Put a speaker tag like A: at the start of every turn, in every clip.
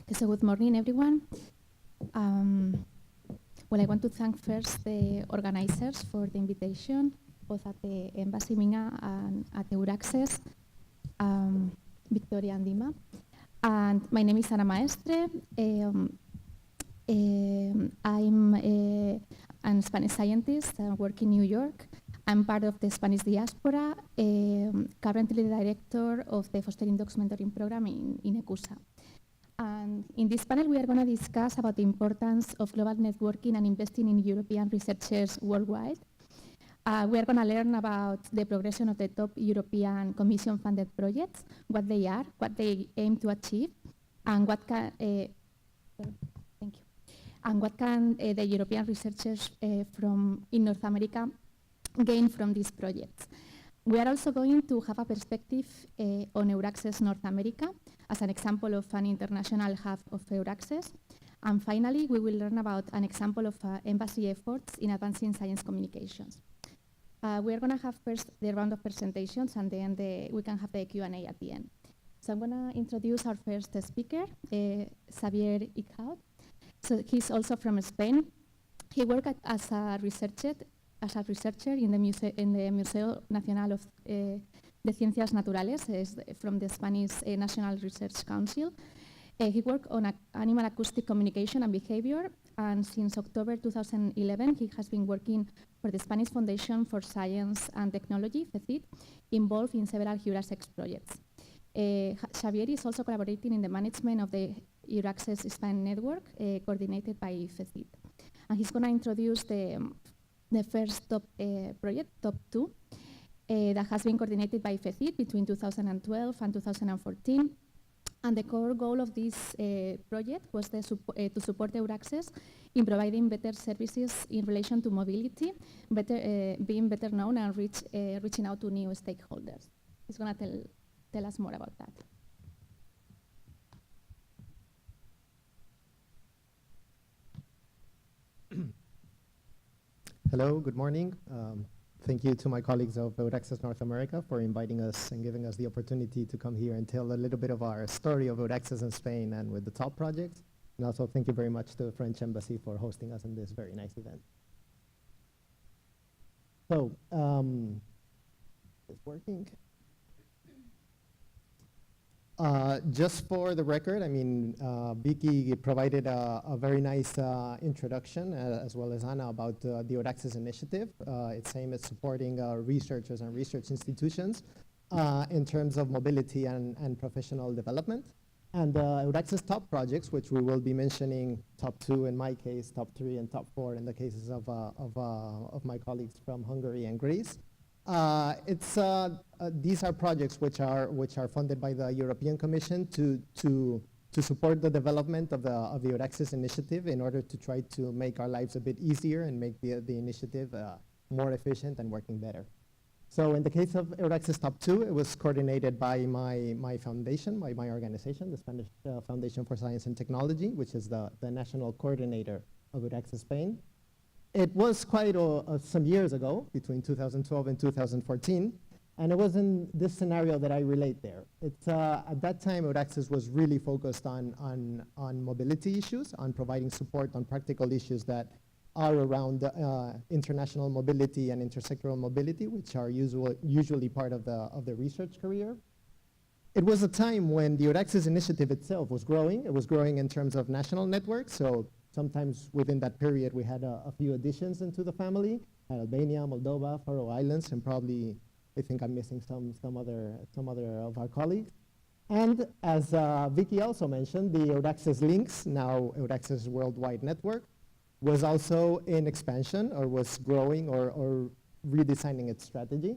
A: Okay, so good morning, everyone. Well, I want to thank first the organizers for the invitation, both at the Embassy Minga and at EURAXESS, Victoria and Dima. And my name is Ana Maestre. I'm a Spanish scientist. I work in New York. I'm part of the Spanish diaspora, currently the director of the Fostering Docs Mentoring Program in ECUSA. And in this panel, we are going to discuss about the importance of global networking and investing in European researchers worldwide. We are going to learn about the progression of the top European Commission-funded projects, what they are, what they aim to achieve, and what can, and what can the European researchers from in North America gain from these projects. We are also going to have a perspective on EURAXESS North America as an example of an international hub of EURAXESS. And finally, we will learn about an example of embassy efforts in advancing science communications. We are going to have first the round of presentations, and then we can have the Q&A at the end. So I'm going to introduce our first speaker, Xavier Icaud. So he's also from Spain. He worked as a researcher in the Museo Nacional of de Ciencias Naturales, from the Spanish National Research Council. He worked on animal acoustic communication and behavior, and since October 2011, he has been working for the Spanish Foundation for Science and Technology, FECIT, involved in several EURAXESS projects. Xavier is also collaborating in the management of the EURAXESS Spain network, coordinated by FECIT. And he's going to introduce the first top project, Top 2, that has been coordinated by FECIT between 2012 and 2014. And the core goal of this project was to support EURAXESS in providing better services in relation to mobility, being better known and reaching out to new stakeholders. He's going to tell us more about that.
B: Hello, good morning. Thank you to my colleagues of EURAXESS North America for inviting us and giving us the opportunity to come here and tell a little bit of our story of EURAXESS in Spain and with the top projects. And also thank you very much to the French Embassy for hosting us in this very nice event. So, it's working. Just for the record, I mean, Vicky provided a very nice introduction, as well as Anna, about the EURAXESS initiative. Its aim is supporting researchers and research institutions in terms of mobility and professional development. And EURAXESS top projects, which we will be mentioning, top 2 in my case, top 3 and top 4 in the cases of my colleagues from Hungary and Greece. These are projects which are funded by the European Commission to support the development of the EURAXESS initiative in order to try to make our lives a bit easier and make the initiative more efficient and working better. So in the case of EURAXESS Top 2, it was coordinated by my foundation, by my organization, the Spanish Foundation for Science and Technology, which is the national coordinator of EURAXESS Spain. It was quite some years ago, between 2012 and 2014, and it was in this scenario that I relate there. At that time, EURAXESS was really focused on mobility issues, on providing support on practical issues that are around international mobility and intersectoral mobility, which are usually part of the research career. It was a time when the EURAXESS initiative itself was growing. It was growing in terms of national networks, so sometimes within that period, we had a few additions into the family, Albania, Moldova, Faroe Islands, and probably, I think I'm missing some other of our colleagues. And as Vicky also mentioned, the EURAXESS Links, now EURAXESS Worldwide Network, was also in expansion, or was growing, or redesigning its strategy.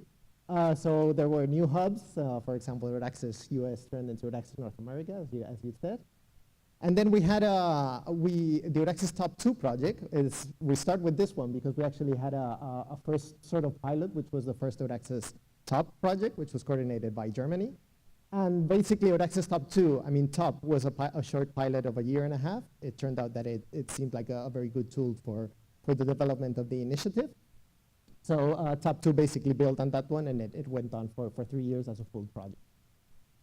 B: So there were new hubs, for example, EURAXESS US turned into EURAXESS North America, as you said. And then we had the EURAXESS Top 2 project. We start with this one because we actually had a first sort of pilot, which was the first EURAXESS Top project, which was coordinated by Germany. And basically, EURAXESS Top 2, I mean, Top was a short pilot of a year and a half. It turned out that it seemed like a very good tool for the development of the initiative. So Top 2 basically built on that one, and it went on for 3 years as a full project.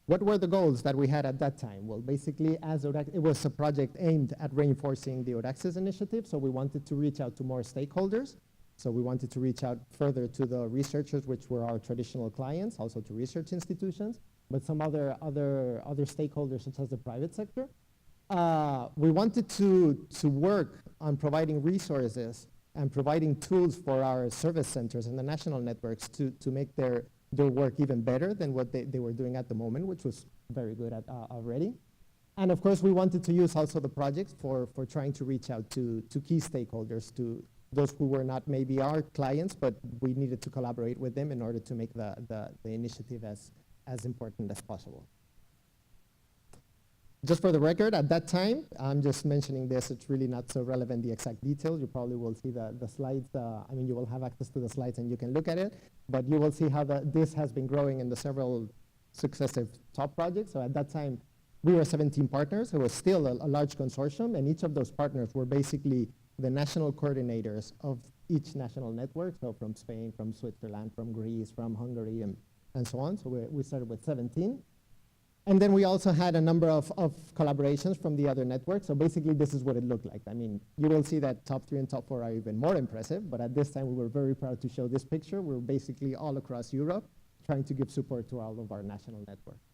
B: What were the goals that we had at that time? Well, basically, it was a project aimed at reinforcing the EURAXESS initiative, so we wanted to reach out to more stakeholders. So we wanted to reach out further to the researchers, which were our traditional clients, also to research institutions, but some other stakeholders, such as the private sector. We wanted to work on providing resources and providing tools for our service centers and the national networks to make their work even better than what they were doing at the moment, which was very good at already. And of course, we wanted to use also the projects for trying to reach out to key stakeholders, to those who were not maybe our clients, but we needed to collaborate with them in order to make the initiative as important as possible. Just for the record, at that time, I'm just mentioning this, it's really not so relevant, the exact details. You probably will see the slides. I mean, you will have access to the slides and you can look at it, but you will see how this has been growing in the several successive top projects. So at that time, we were 17 partners. It was still a large consortium, and each of those partners were basically the national coordinators of each national network. So from Spain, from Switzerland, from Greece, from Hungary, and so on. So we started with 17. And then we also had a number of collaborations from the other networks. So basically, this is what it looked like. I mean, you will see that top 3 and top 4 are even more impressive, but at this time, we were very proud to show this picture. We're basically all across Europe trying to give support to all of our national networks.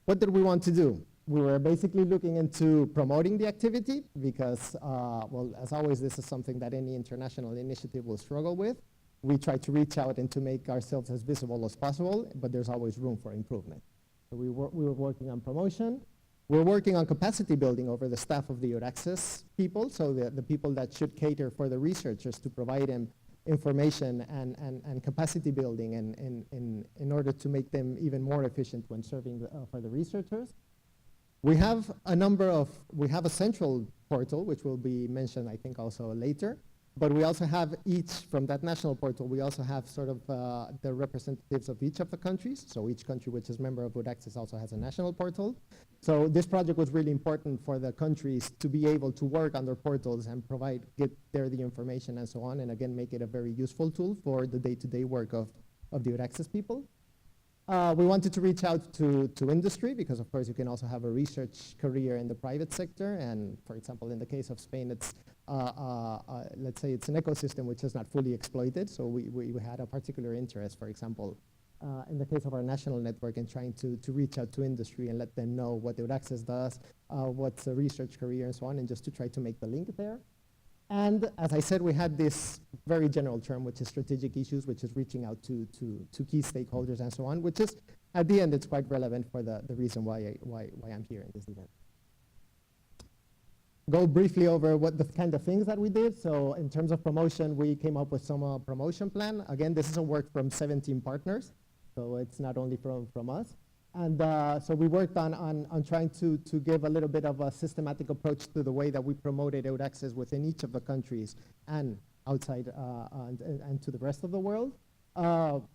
B: What did we want to do? We were basically looking into promoting the activity because, well, as always, this is something that any international initiative will struggle with. We try to reach out and to make ourselves as visible as possible, but there's always room for improvement. So we were working on promotion. We're working on capacity building over the staff of the EURAXESS people, so the people that should cater for the researchers to provide them information and capacity building in order to make them even more efficient when serving for the researchers. We have a central portal, which will be mentioned, I think, also later. But we also have from that national portal, we also have sort of the representatives of each of the countries. So each country which is member of EURAXESS also has a national portal. So this project was really important for the countries to be able to work on their portals and get there the information and so on, and again, make it a very useful tool for the day-to-day work of the EURAXESS people. We wanted to reach out to industry because, of course, you can also have a research career in the private sector. And, for example, in the case of Spain, it's let's say it's an ecosystem which is not fully exploited. So we had a particular interest, for example, in the case of our national network, in trying to reach out to industry and let them know what EURAXESS does, what's a research career and so on, and just to try to make the link there. And as I said, we had this very general term, which is strategic issues, which is reaching out to key stakeholders and so on, which is, at the end, it's quite relevant for the reason why I'm here in this event. Go briefly over what the kind of things that we did. So in terms of promotion, we came up with some promotion plan. Again, this is a work from 17 partners, so it's not only from us. And so we worked on trying to give a little bit of a systematic approach to the way that we promoted EURAXESS within each of the countries and outside and to the rest of the world.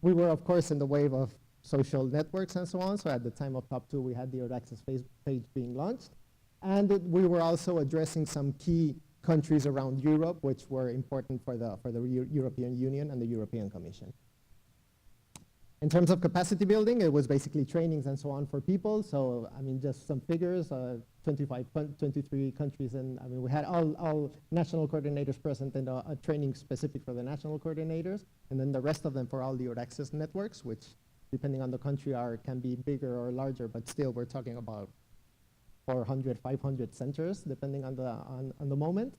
B: We were, of course, in the wave of social networks and so on. So at the time of Top 2, we had the EURAXESS page being launched. And we were also addressing some key countries around Europe, which were important for the European Union and the European Commission. In terms of capacity building, it was basically trainings and so on for people. So, I mean, just some figures, 23 countries, and I mean, we had all national coordinators present and a training specific for the national coordinators, and then the rest of them for all the EURAXESS networks, which, depending on the country, can be bigger or larger, but still we're talking about 400, 500 centers, depending on the moment.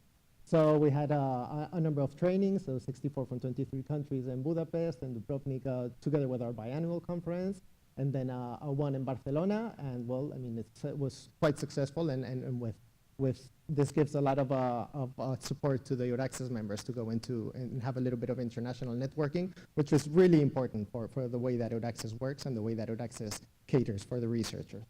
B: So we had a number of trainings, so 64 from 23 countries in Budapest and Dubrovnik, together with our biannual conference, and then one in Barcelona. And well, I mean, it was quite successful, and with this gives a lot of support to the EURAXESS members to go into and have a little bit of international networking, which was really important for the way that EURAXESS works and the way that EURAXESS caters for the researchers.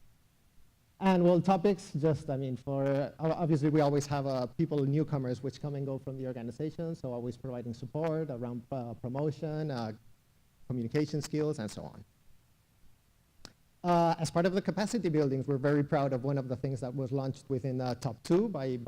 B: And well, topics, just, I mean, for, obviously we always have people, newcomers, which come and go from the organization, so always providing support around promotion, communication skills, and so on. As part of the capacity buildings, we're very proud of one of the things that was launched within Top 2 by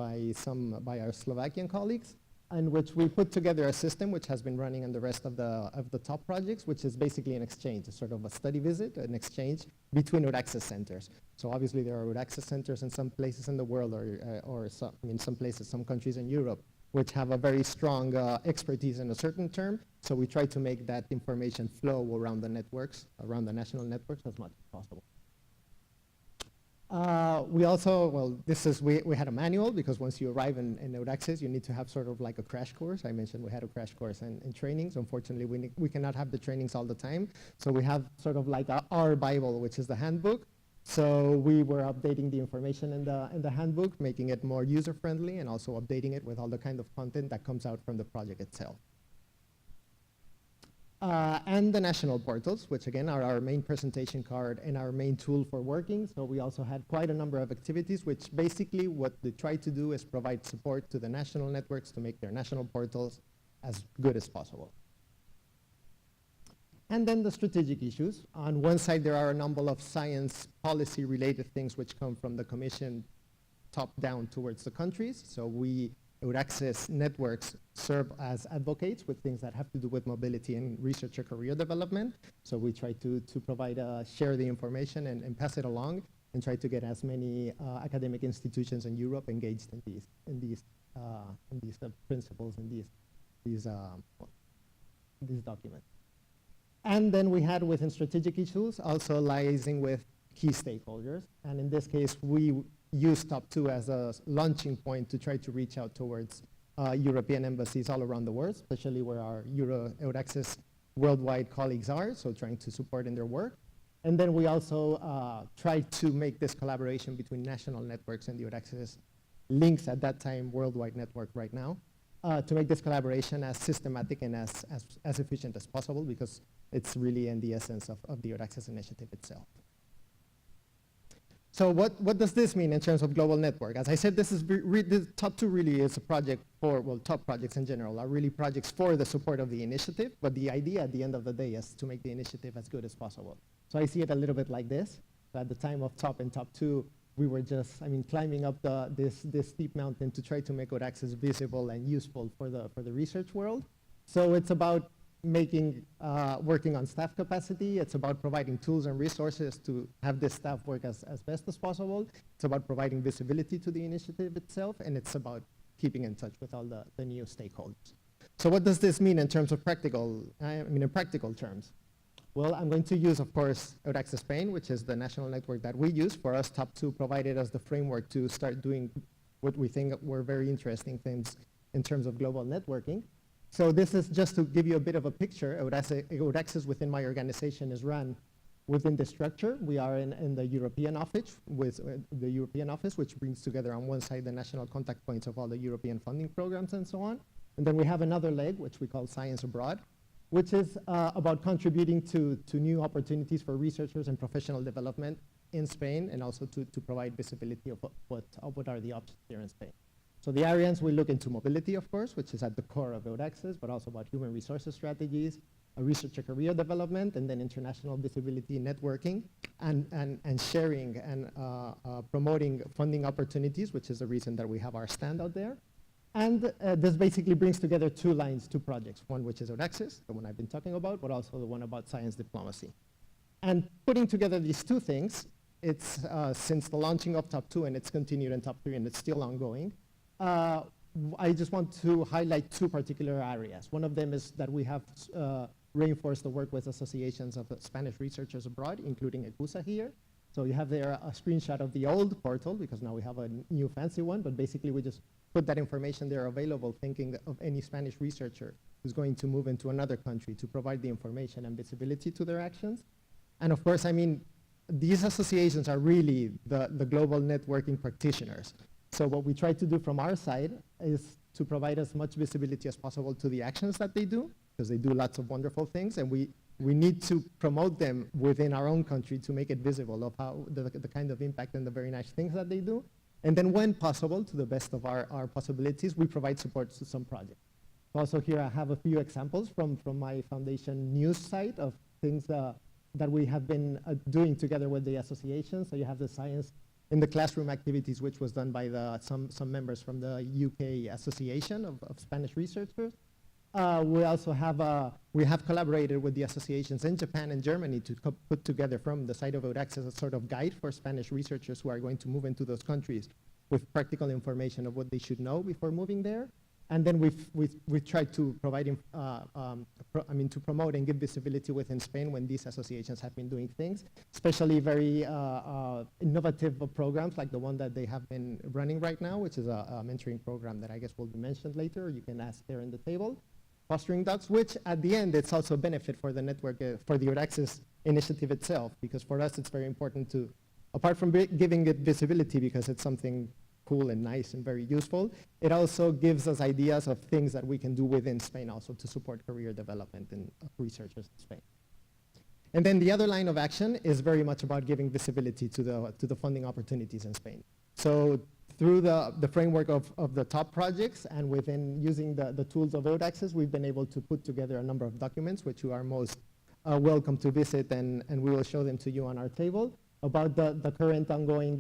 B: our Slovakian colleagues. in which we put together a system which has been running on the rest of the top projects, which is basically an exchange, a sort of a study visit, an exchange between EURAXESS centers. So obviously there are EURAXESS centers in some places in the world, or some, in some places, some countries in Europe, which have a very strong expertise in a certain term. So we try to make that information flow around the networks, around the national networks as much as possible. We also, well, we had a manual, because once you arrive in EURAXESS, you need to have sort of like a crash course. I mentioned we had a crash course in trainings. Unfortunately, we cannot have the trainings all the time. So we have sort of like our Bible, which is the handbook. So we were updating the information in the handbook, making it more user-friendly, and also updating it with all the kind of content that comes out from the project itself. And the national portals, which again are our main presentation card and our main tool for working. So we also had quite a number of activities, which basically what they try to do is provide support to the national networks to make their national portals as good as possible. And then the strategic issues. On one side, there are a number of science policy related things which come from the Commission top down towards the countries. So EURAXESS networks serve as advocates with things that have to do with mobility and researcher career development. So we try to provide, share the information and pass it along, and try to get as many academic institutions in Europe engaged in these principles, in these documents. And then we had within strategic issues also liaising with key stakeholders. And in this case, we use Top 2 as a launching point to try to reach out towards European embassies all around the world, especially where our EURAXESS worldwide colleagues are, so trying to support in their work. And then we also tried to make this collaboration between national networks and the EURAXESS links at that time, worldwide network right now, to make this collaboration as systematic and as efficient as possible, because it's really in the essence of the EURAXESS initiative itself. So what does this mean in terms of global network? As I said, this Top 2 really is a project for, well, top projects in general are really projects for the support of the initiative, but the idea at the end of the day is to make the initiative as good as possible. So I see it a little bit like this. So at the time of Top and Top 2, we were just, climbing up this steep mountain to try to make EURAXESS visible and useful for the research world. So it's about working on staff capacity. It's about providing tools and resources to have this staff work as best as possible. It's about providing visibility to the initiative itself, and it's about keeping in touch with all the new stakeholders. So what does this mean in terms of in practical terms? Well, I'm going to use, of course, EURAXESS Spain, which is the national network that we use. For us, Top 2 provided us the framework to start doing what we think were very interesting things in terms of global networking. So this is just to give you a bit of a picture. EURAXESS within my organization is run within the structure. We are in the European office, which brings together on one side the national contact points of all the European funding programs and so on. And then we have another leg, which we call Science Abroad, which is about contributing to new opportunities for researchers and professional development in Spain, and also to provide visibility of what are the options here in Spain. So the areas we look into mobility, of course, which is at the core of EURAXESS, but also about human resources strategies, researcher career development, and then international visibility, networking, and sharing and promoting funding opportunities, which is the reason that we have our stand out there. And this basically brings together two projects, one which is EURAXESS, the one I've been talking about, but also the one about science diplomacy. And putting together these two things, it's since the launching of Top 2, and it's continued in Top 3, and it's still ongoing. I just want to highlight two particular areas. One of them is that we have reinforced the work with associations of Spanish researchers abroad, including ECUSA here. So you have there a screenshot of the old portal, because now we have a new fancy one, but basically we just put that information there available, thinking of any Spanish researcher who's going to move into another country to provide the information and visibility to their actions. And of course, these associations are really the global networking practitioners. So what we try to do from our side is to provide as much visibility as possible to the actions that they do, because they do lots of wonderful things, and we need to promote them within our own country to make it visible of how the kind of impact and the very nice things that they do. And then when possible, to the best of our possibilities, we provide support to some projects. Also here I have a few examples from my foundation news site of things that we have been doing together with the association. So you have the Science in the classroom activities, which was done by some members from the UK Association of Spanish Researchers. We also have collaborated with the associations in Japan and Germany to put together from the side of EURAXESS a sort of guide for Spanish researchers who are going to move into those countries with practical information of what they should know before moving there. And then we've tried to provide, to promote and give visibility within Spain when these associations have been doing things, especially very innovative programs like the one that they have been running right now, which is a mentoring program that I guess will be mentioned later. You can ask there in the table. Fostering docs, which at the end, it's also a benefit for the network, for the EURAXESS initiative itself, because for us, it's very important to, apart from giving it visibility because it's something cool and nice and very useful, it also gives us ideas of things that we can do within Spain also to support career development in researchers in Spain. And then the other line of action is very much about giving visibility to the funding opportunities in Spain. So through the framework of the top projects and within using the tools of EURAXESS, we've been able to put together a number of documents, which you are most welcome to visit, and we will show them to you on our table, about the current ongoing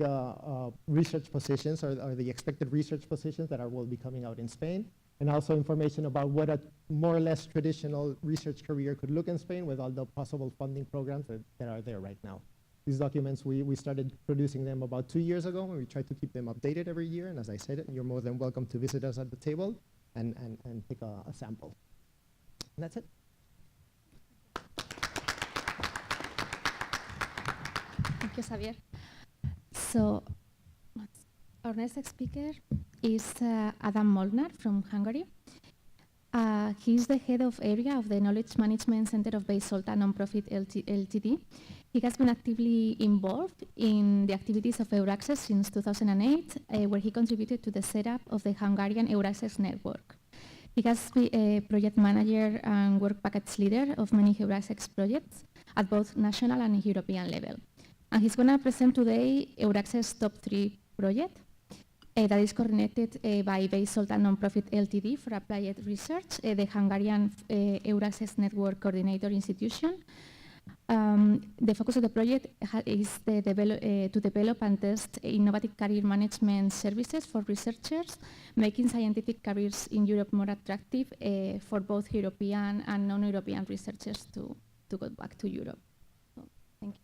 B: research positions or the expected research positions that will be coming out in Spain, and also information about what a more or less traditional research career could look in Spain with all the possible funding programs that are there right now. These documents, we started producing them about 2 years ago, and we try to keep them updated every year. And as I said, you're more than welcome to visit us at the table and take a sample. And that's it.
A: Thank you, Xavier. So our next speaker is Adam Molnar from Hungary. He's the head of area of the Knowledge Management Center of Baysolta Nonprofit Ltd. He has been actively involved in the activities of EURAXESS since 2008, where he contributed to the setup of the Hungarian EURAXESS network. He has been a project manager and work package leader of many EURAXESS projects at both national and European level. And he's going to present today EURAXESS Top 3 project that is coordinated by Baysolta Nonprofit Ltd for Applied Research, the Hungarian EURAXESS Network Coordinator Institution. The focus of the project is to develop and test innovative career management services for researchers, making scientific careers in Europe more attractive for both European and non-European researchers to go back to Europe. So, thank you.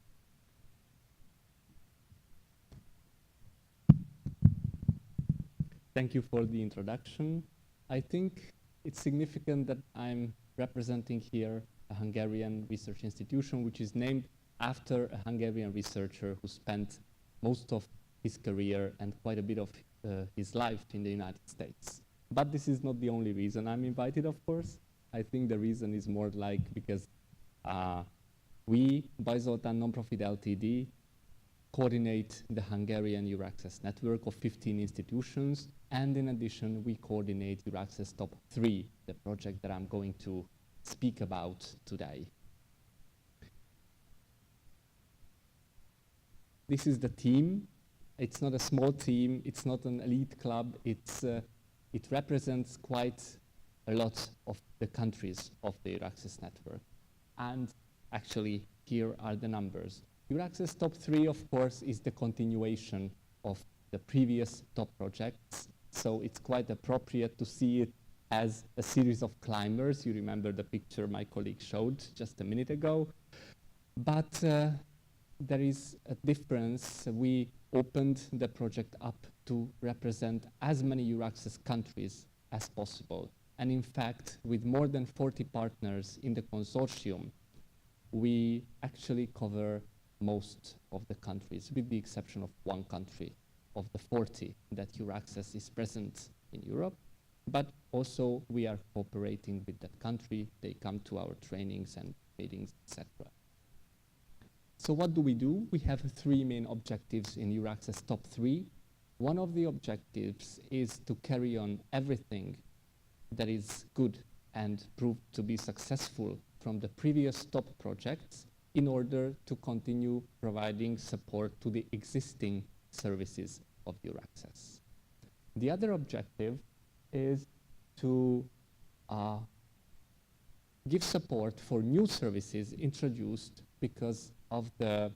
C: Thank you for the introduction. I think it's significant that I'm representing here a Hungarian research institution which is named after a Hungarian researcher who spent most of his career and quite a bit of his life in the United States. But this is not the only reason I'm invited, of course. I think the reason is more like because we, Baysolta Nonprofit Ltd, coordinate the Hungarian EURAXESS network of 15 institutions, and in addition, we coordinate EURAXESS Top 3, the project that I'm going to speak about today. This is the team. It's not a small team, it's not an elite club, it represents quite a lot of the countries of the EURAXESS network. And actually, here are the numbers. EURAXESS Top 3, of course, is the continuation of the previous top projects, so it's quite appropriate to see it as a series of climbers. You remember the picture my colleague showed just a minute ago. But there is a difference. We opened the project up to represent as many EURAXESS countries as possible. And in fact, with more than 40 partners in the consortium, we actually cover most of the countries, with the exception of one country of the 40 that EURAXESS is present in Europe. But also we are cooperating with that country. They come to our trainings and meetings, etc. So what do? We have 3 main objectives in EURAXESS Top 3. One of the objectives is to carry on everything that is good and proved to be successful from the previous top projects in order to continue providing support to the existing services of EURAXESS. The other objective is to give support for new services introduced because of the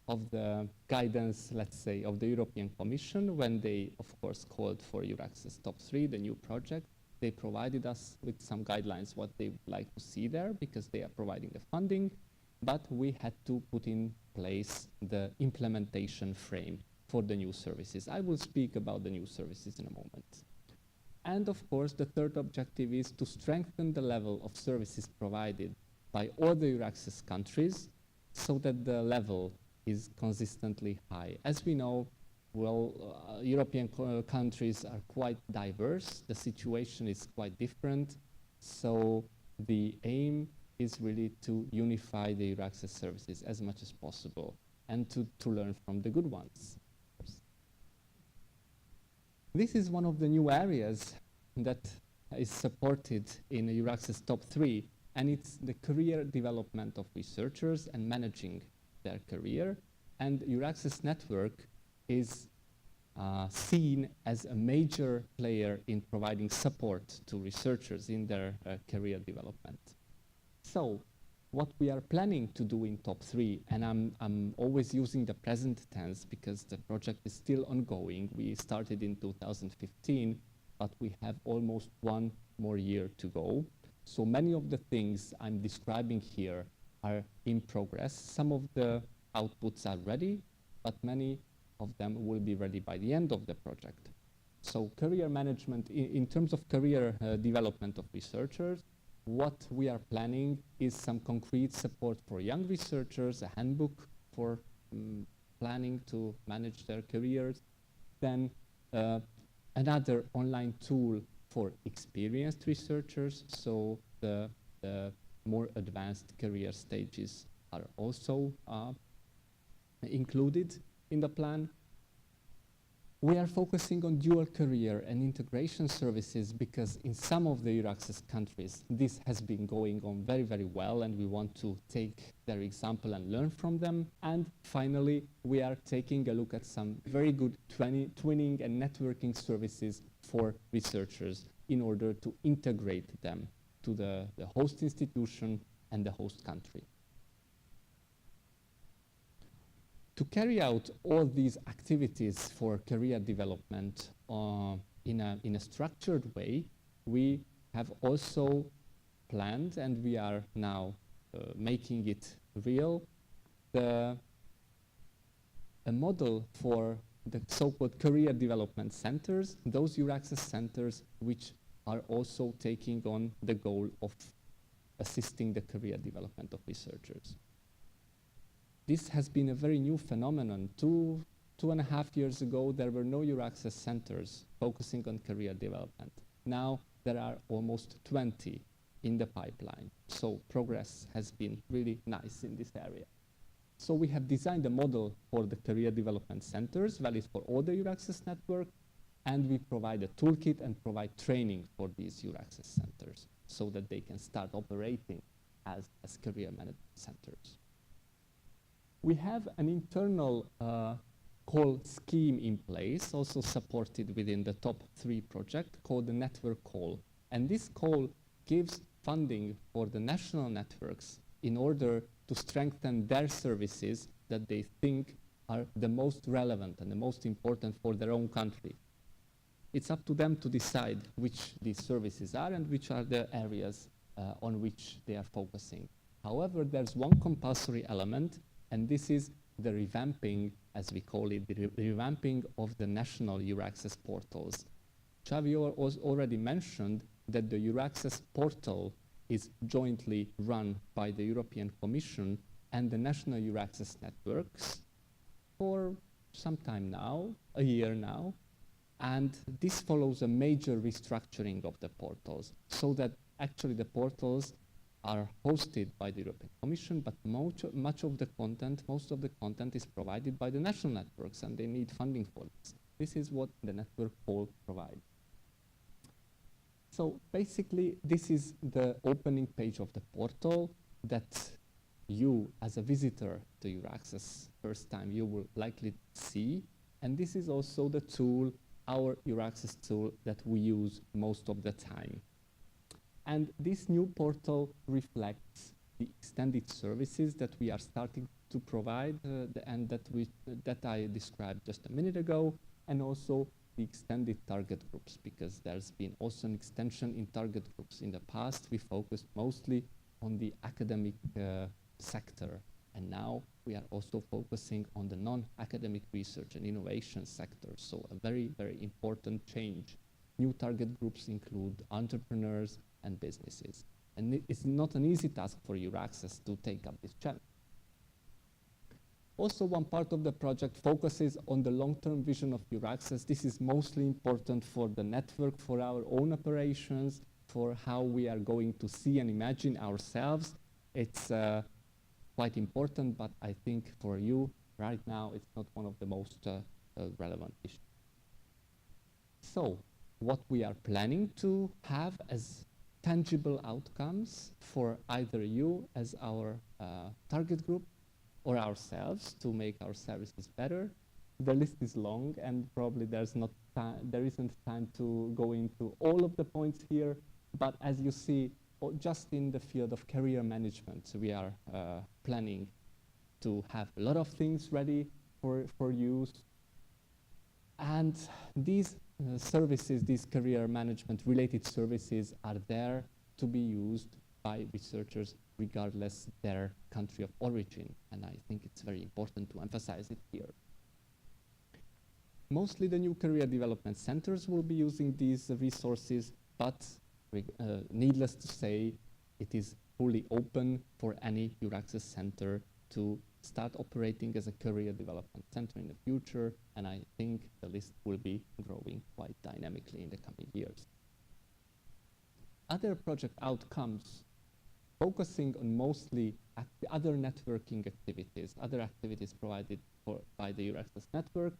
C: of the guidance, let's say, of the European Commission when they, of course, called for EURAXESS Top 3, the new project. They provided us with some guidelines what they would like to see there because they are providing the funding, but we had to put in place the implementation frame for the new services. I will speak about the new services in a moment. And of course, the third objective is to strengthen the level of services provided by all the EURAXESS countries so that the level is consistently high. As we know, well, European countries are quite diverse. The situation is quite different. So the aim is really to unify the EURAXESS services as much as possible and to learn from the good ones. This is one of the new areas that is supported in EURAXESS Top 3, and it's the career development of researchers and managing their career. And EURAXESS network is seen as a major player in providing support to researchers in their career development. So what we are planning to do in Top 3, and I'm always using the present tense because the project is still ongoing. We started in 2015, but we have almost 1 more year to go. So many of the things I'm describing here are in progress. Some of the outputs are ready, but many of them will be ready by the end of the project. So career management, in terms of career development of researchers, what we are planning is some concrete support for young researchers, a handbook for planning to manage their careers, then another online tool for experienced researchers, so the more advanced career stages are also included in the plan. We are focusing on dual career and integration services because in some of the EURAXESS countries, this has been going on very, very well, and we want to take their example and learn from them. And finally, we are taking a look at some very good twinning and networking services for researchers in order to integrate them to the host institution and the host country. To carry out all these activities for career development in a structured way, we have also planned, and we are now making it real, a model for the so-called career development centers, those EURAXESS centers which are also taking on the goal of assisting the career development of researchers. This has been a very new phenomenon. 2.5 years ago, there were no EURAXESS centers focusing on career development. Now there are almost 20 in the pipeline. So progress has been really nice in this area. So we have designed a model for the career development centers, valid for all the EURAXESS network, and we provide a toolkit and provide training for these EURAXESS centers so that they can start operating as career management centers. We have an internal call scheme in place, also supported within the Top 3 project, called the network call. And this call gives funding for the national networks in order to strengthen their services that they think are the most relevant and the most important for their own country. It's up to them to decide which these services are and which are the areas on which they are focusing. However, there's one compulsory element, and this is the revamping, as we call it, the revamping of the national EURAXESS portals. Xavi already mentioned that the EURAXESS portal is jointly run by the European Commission and the national EURAXESS networks for some time now, a year now, and this follows a major restructuring of the portals so that actually the portals are hosted by the European Commission, but most of the content is provided by the national networks, and they need funding for this. This is what the network call provides. So basically, this is the opening page of the portal that you, as a visitor to EURAXESS, first time you will likely see, and this is also the tool, our EURAXESS tool, that we use most of the time. And this new portal reflects the extended services that we are starting to provide and that I described just a minute ago, and also the extended target groups, because there's been also an extension in target groups. In the past, we focused mostly on the academic sector, and now we are also focusing on the non-academic research and innovation sector. So a very, very important change. New target groups include entrepreneurs and businesses. And it's not an easy task for EURAXESS to take up this challenge. Also, one part of the project focuses on the long-term vision of EURAXESS. This is mostly important for the network, for our own operations, for how we are going to see and imagine ourselves. It's quite important, but I think for you right now, it's not one of the most relevant issues. So, what we are planning to have as tangible outcomes for either you as our target group or ourselves to make our services better. The list is long, and probably there isn't time to go into all of the points here, but as you see, just in the field of career management, we are planning to have a lot of things ready for use. And these services, these career management related services, are there to be used by researchers regardless their country of origin. And I think it's very important to emphasize it here. Mostly the new career development centers will be using these resources, but needless to say, it is fully open for any EURAXESS center to start operating as a career development center in the future, and I think the list will be growing quite dynamically in the coming years. Other project outcomes, focusing on mostly the other networking activities, other activities provided by the EURAXESS network,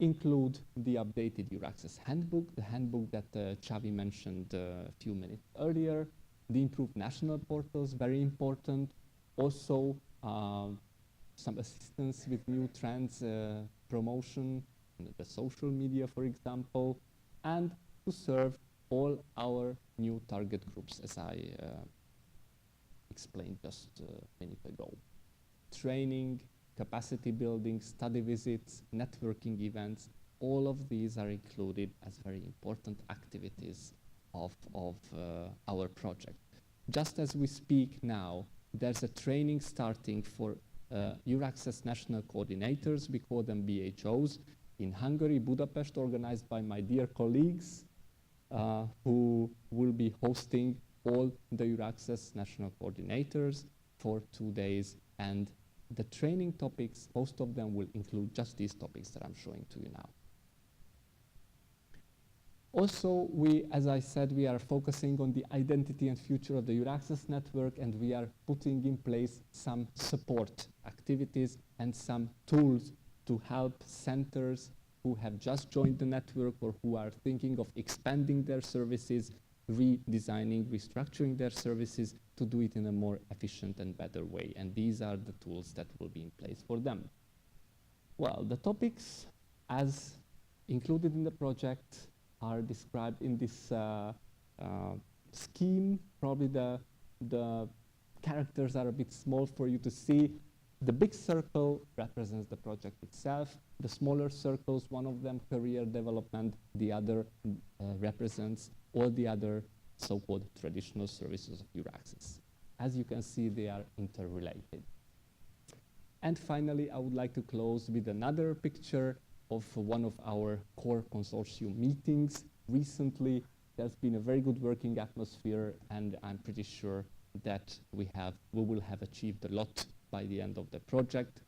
C: include the updated EURAXESS handbook, the handbook that Xavi mentioned a few minutes earlier, the improved national portals, very important, also some assistance with new trends, promotion, the social media, for example, and to serve all our new target groups, as I explained just a minute ago. Training, capacity building, study visits, networking events, all of these are included as very important activities of our project. Just as we speak now, there's a training starting for EURAXESS national coordinators, we call them BHOs, in Hungary, Budapest, organized by my dear colleagues who will be hosting all the EURAXESS national coordinators for 2 days, and the training topics, most of them will include just these topics that I'm showing to you now. Also, as I said, we are focusing on the identity and future of the EURAXESS network, and we are putting in place some support activities and some tools to help centers who have just joined the network or who are thinking of expanding their services, redesigning, restructuring their services to do it in a more efficient and better way. And these are the tools that will be in place for them. Well, the topics as included in the project are described in this scheme. Probably the characters are a bit small for you to see. The big circle represents the project itself. The smaller circles, one of them career development, the other represents all the other so-called traditional services of EURAXESS. As you can see, they are interrelated. And finally, I would like to close with another picture of one of our core consortium meetings. Recently, there's been a very good working atmosphere, and I'm pretty sure that we will have achieved a lot by the end of the project,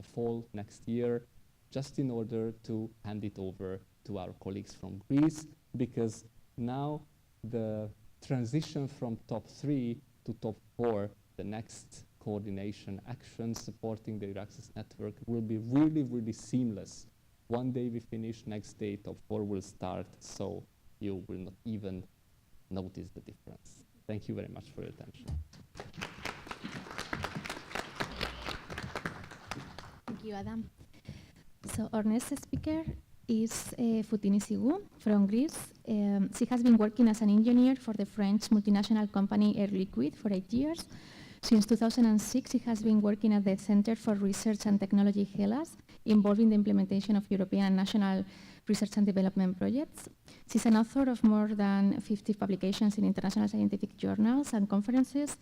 C: fall next year, just in order to hand it over to our colleagues from Greece, because now the transition from top 3 to top 4, the next coordination action supporting the EURAXESS network, will be really, really seamless. One day we finish, next day top 4 will start, so you will not even notice the difference. Thank you very much for your attention.
A: Thank you, Adam. So our next speaker is Foutini Sigou from Greece. She has been working as an engineer for the French multinational company Air Liquide for 8 years. Since 2006, he has been working at the Center for Research and Technology HELAS, involved in the implementation of European and national research and development projects. She's an author of more than 50 publications in international scientific journals and conferences,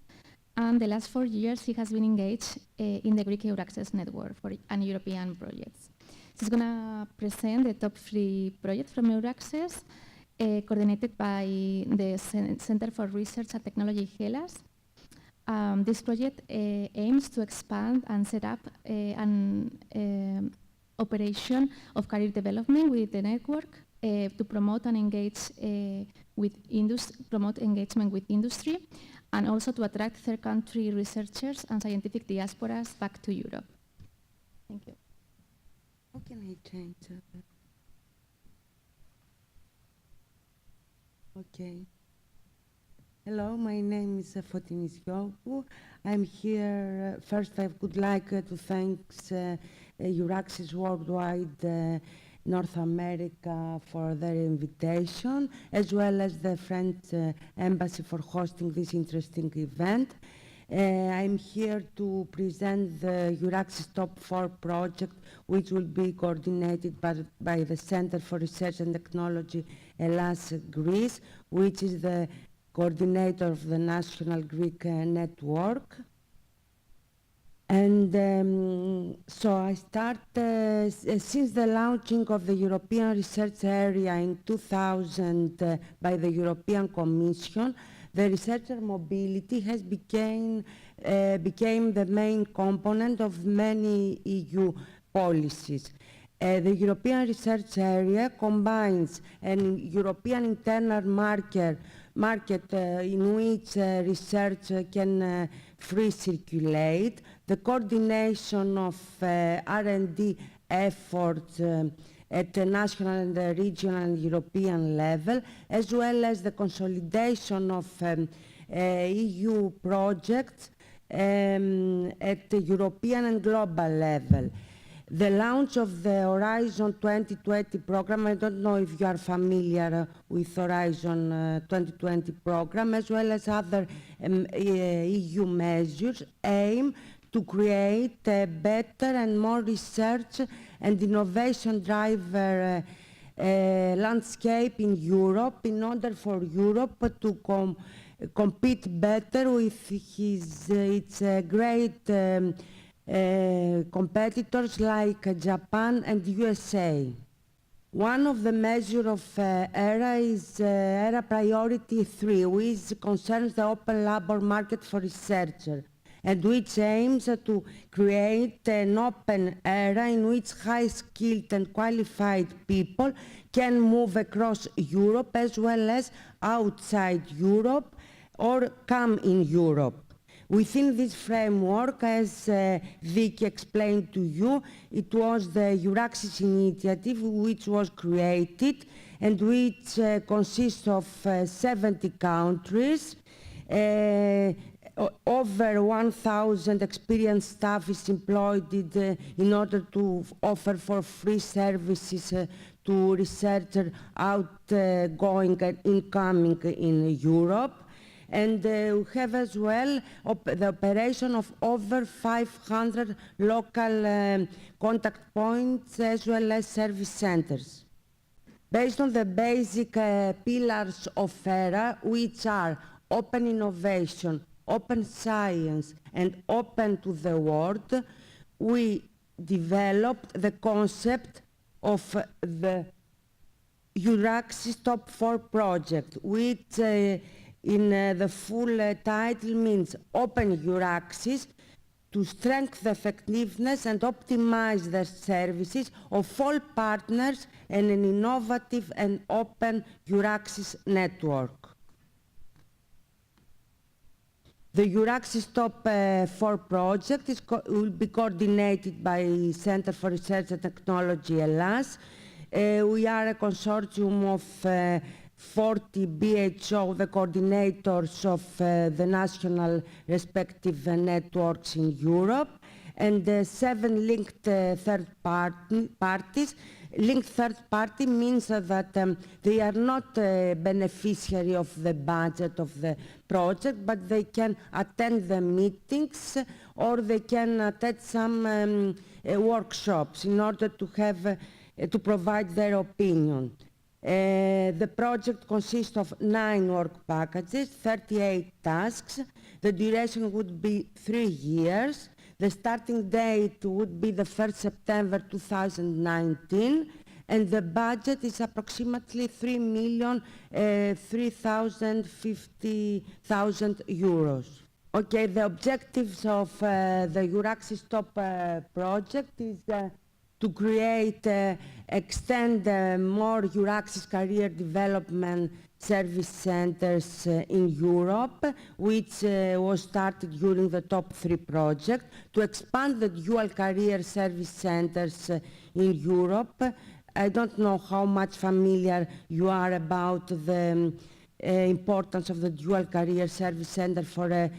A: and the last 4 years he has been engaged in the Greek EURAXESS network for European projects. She's going to present the top 3 projects from EURAXESS, coordinated by the Center for Research and Technology HELAS. This project aims to expand and set up an operation of career development with the network to promote and engage promote engagement with industry, and also to attract third country researchers and scientific diasporas back to Europe. Thank you.
D: How can I change that? Okay. Hello, my name is Fotinis Yogu. I'm here. First, I would like to thank EURAXESS Worldwide North America for their invitation, as well as the French Embassy for hosting this interesting event. I'm here to present the EURAXESS Top 4 project, which will be coordinated by the Center for Research and Technology ELAS Greece, which is the coordinator of the National Greek Network. And so I start, since the launching of the European Research Area in 2000 by the European Commission, the researcher mobility has became the main component of many EU policies. The European Research Area combines a European internal market in which research can free circulate, the coordination of R&D efforts at the national and regional and European level, as well as the consolidation of EU projects at the European and global level. The launch of the Horizon 2020 program, I don't know if you are familiar with Horizon 2020 program, as well as other EU measures, aim to create a better and more research and innovation driver landscape in Europe, in order for Europe to compete better with its great competitors like Japan and USA. One of the measures of ERA is ERA Priority 3, which concerns the open labor market for researchers, and which aims to create an open era in which high-skilled and qualified people can move across Europe as well as outside Europe or come in Europe. Within this framework, as Vicky explained to you, it was the EURAXESS initiative which was created and which consists of 70 countries. Over 1,000 experienced staff is employed in order to offer for free services to researchers outgoing and incoming in Europe. And we have as well the operation of over 500 local contact points as well as service centers. Based on the basic pillars of ERA, which are open innovation, open science, and open to the world, we developed the concept of the EURAXESS Top 4 project, which in the full title means Open EURAXESS to strengthen the effectiveness and optimize the services of all partners in an innovative and open EURAXESS network. The EURAXESS Top 4 project will be coordinated by Center for Research and Technology ELAS. We are a consortium of 40 BHO, the coordinators of the national respective networks in Europe, and 7 linked third parties. Linked third party means that they are not a beneficiary of the budget of the project, but they can attend the meetings or they can attend some workshops in order to have to provide their opinion. The project consists of 9 work packages, 38 tasks. The duration would be 3 years. The starting date would be the 1st September 2019, and the budget is approximately €3,350,000. Okay, the objectives of the EURAXESS top project is to create, extend more EURAXESS career development service centers in Europe, which was started during the top 3 project, to expand the dual career service centers in Europe. I don't know how much familiar you are about the importance of the dual career service center for a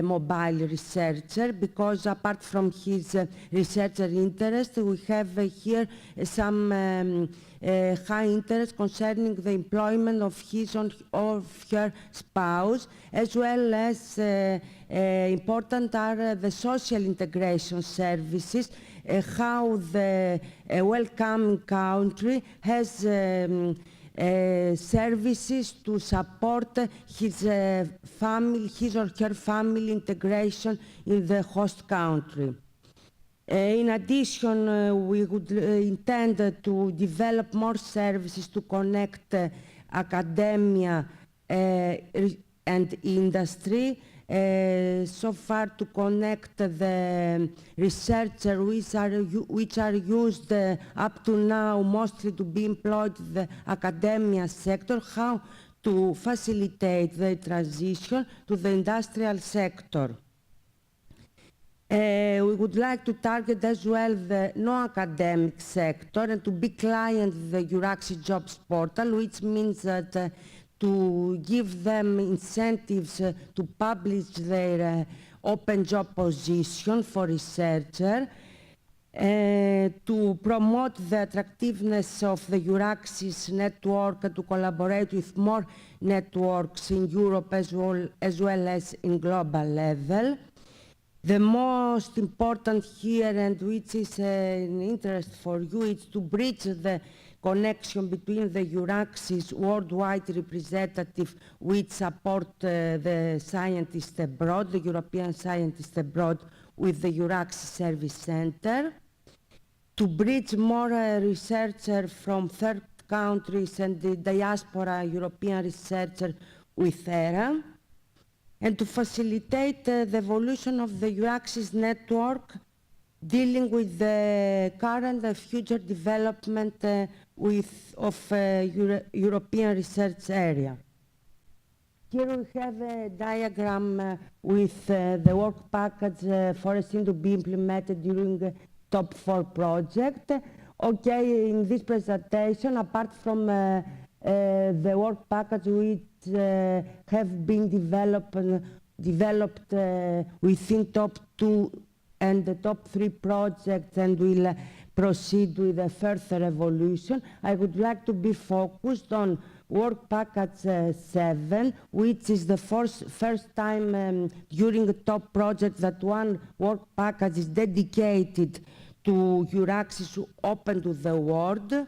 D: mobile researcher, because apart from his researcher interest, we have here some high interest concerning the employment of his or her spouse, as well as important are the social integration services, how the welcoming country has services to support his or her family integration in the host country. In addition, we would intend to develop more services to connect academia and industry, so far to connect the researchers which are used up to now mostly to be employed in the academia sector, how to facilitate the transition to the industrial sector. We would like to target as well the non-academic sector and to be client of the EURAXESS Jobs Portal, which means that to give them incentives to publish their open job position for researcher, to promote the attractiveness of the EURAXESS network, to collaborate with more networks in Europe as well as in global level. The most important here, and which is an interest for you, is to bridge the connection between the EURAXESS worldwide representative which support the scientists abroad, the European scientists abroad, with the EURAXESS Service Center, to bridge more researchers from third countries and the diaspora European researchers with ERA, and to facilitate the evolution of the EURAXESS network, dealing with the current and future development of European research area. Here we have a diagram with the work package foreseen to be implemented during the top 4 project. Okay, in this presentation, apart from the work package which have been developed within top 2 and the top 3 projects and will proceed with a further evolution, I would like to be focused on work package 7, which is the first time during the top project that one work package is dedicated to EURAXESS open to the world,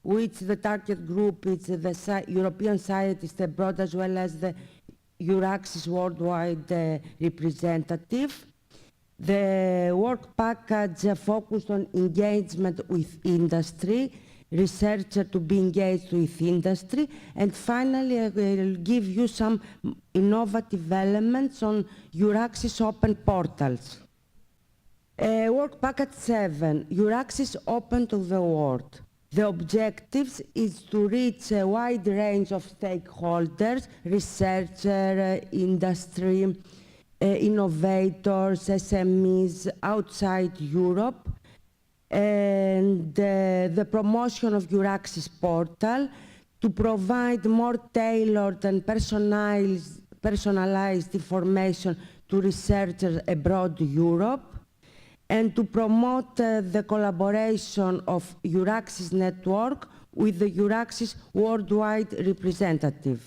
D: which the target group is the European scientists abroad as well as the EURAXESS worldwide representative. The work package focused on engagement with industry, researcher to be engaged with industry, and finally I will give you some innovative elements on EURAXESS open portals. Work package 7, EURAXESS open to the world. The objectives is to reach a wide range of stakeholders, researcher, industry, innovators, SMEs outside Europe, and the promotion of EURAXESS portal to provide more tailored and personalized information to researchers abroad Europe, and to promote the collaboration of EURAXESS network with the EURAXESS worldwide representative.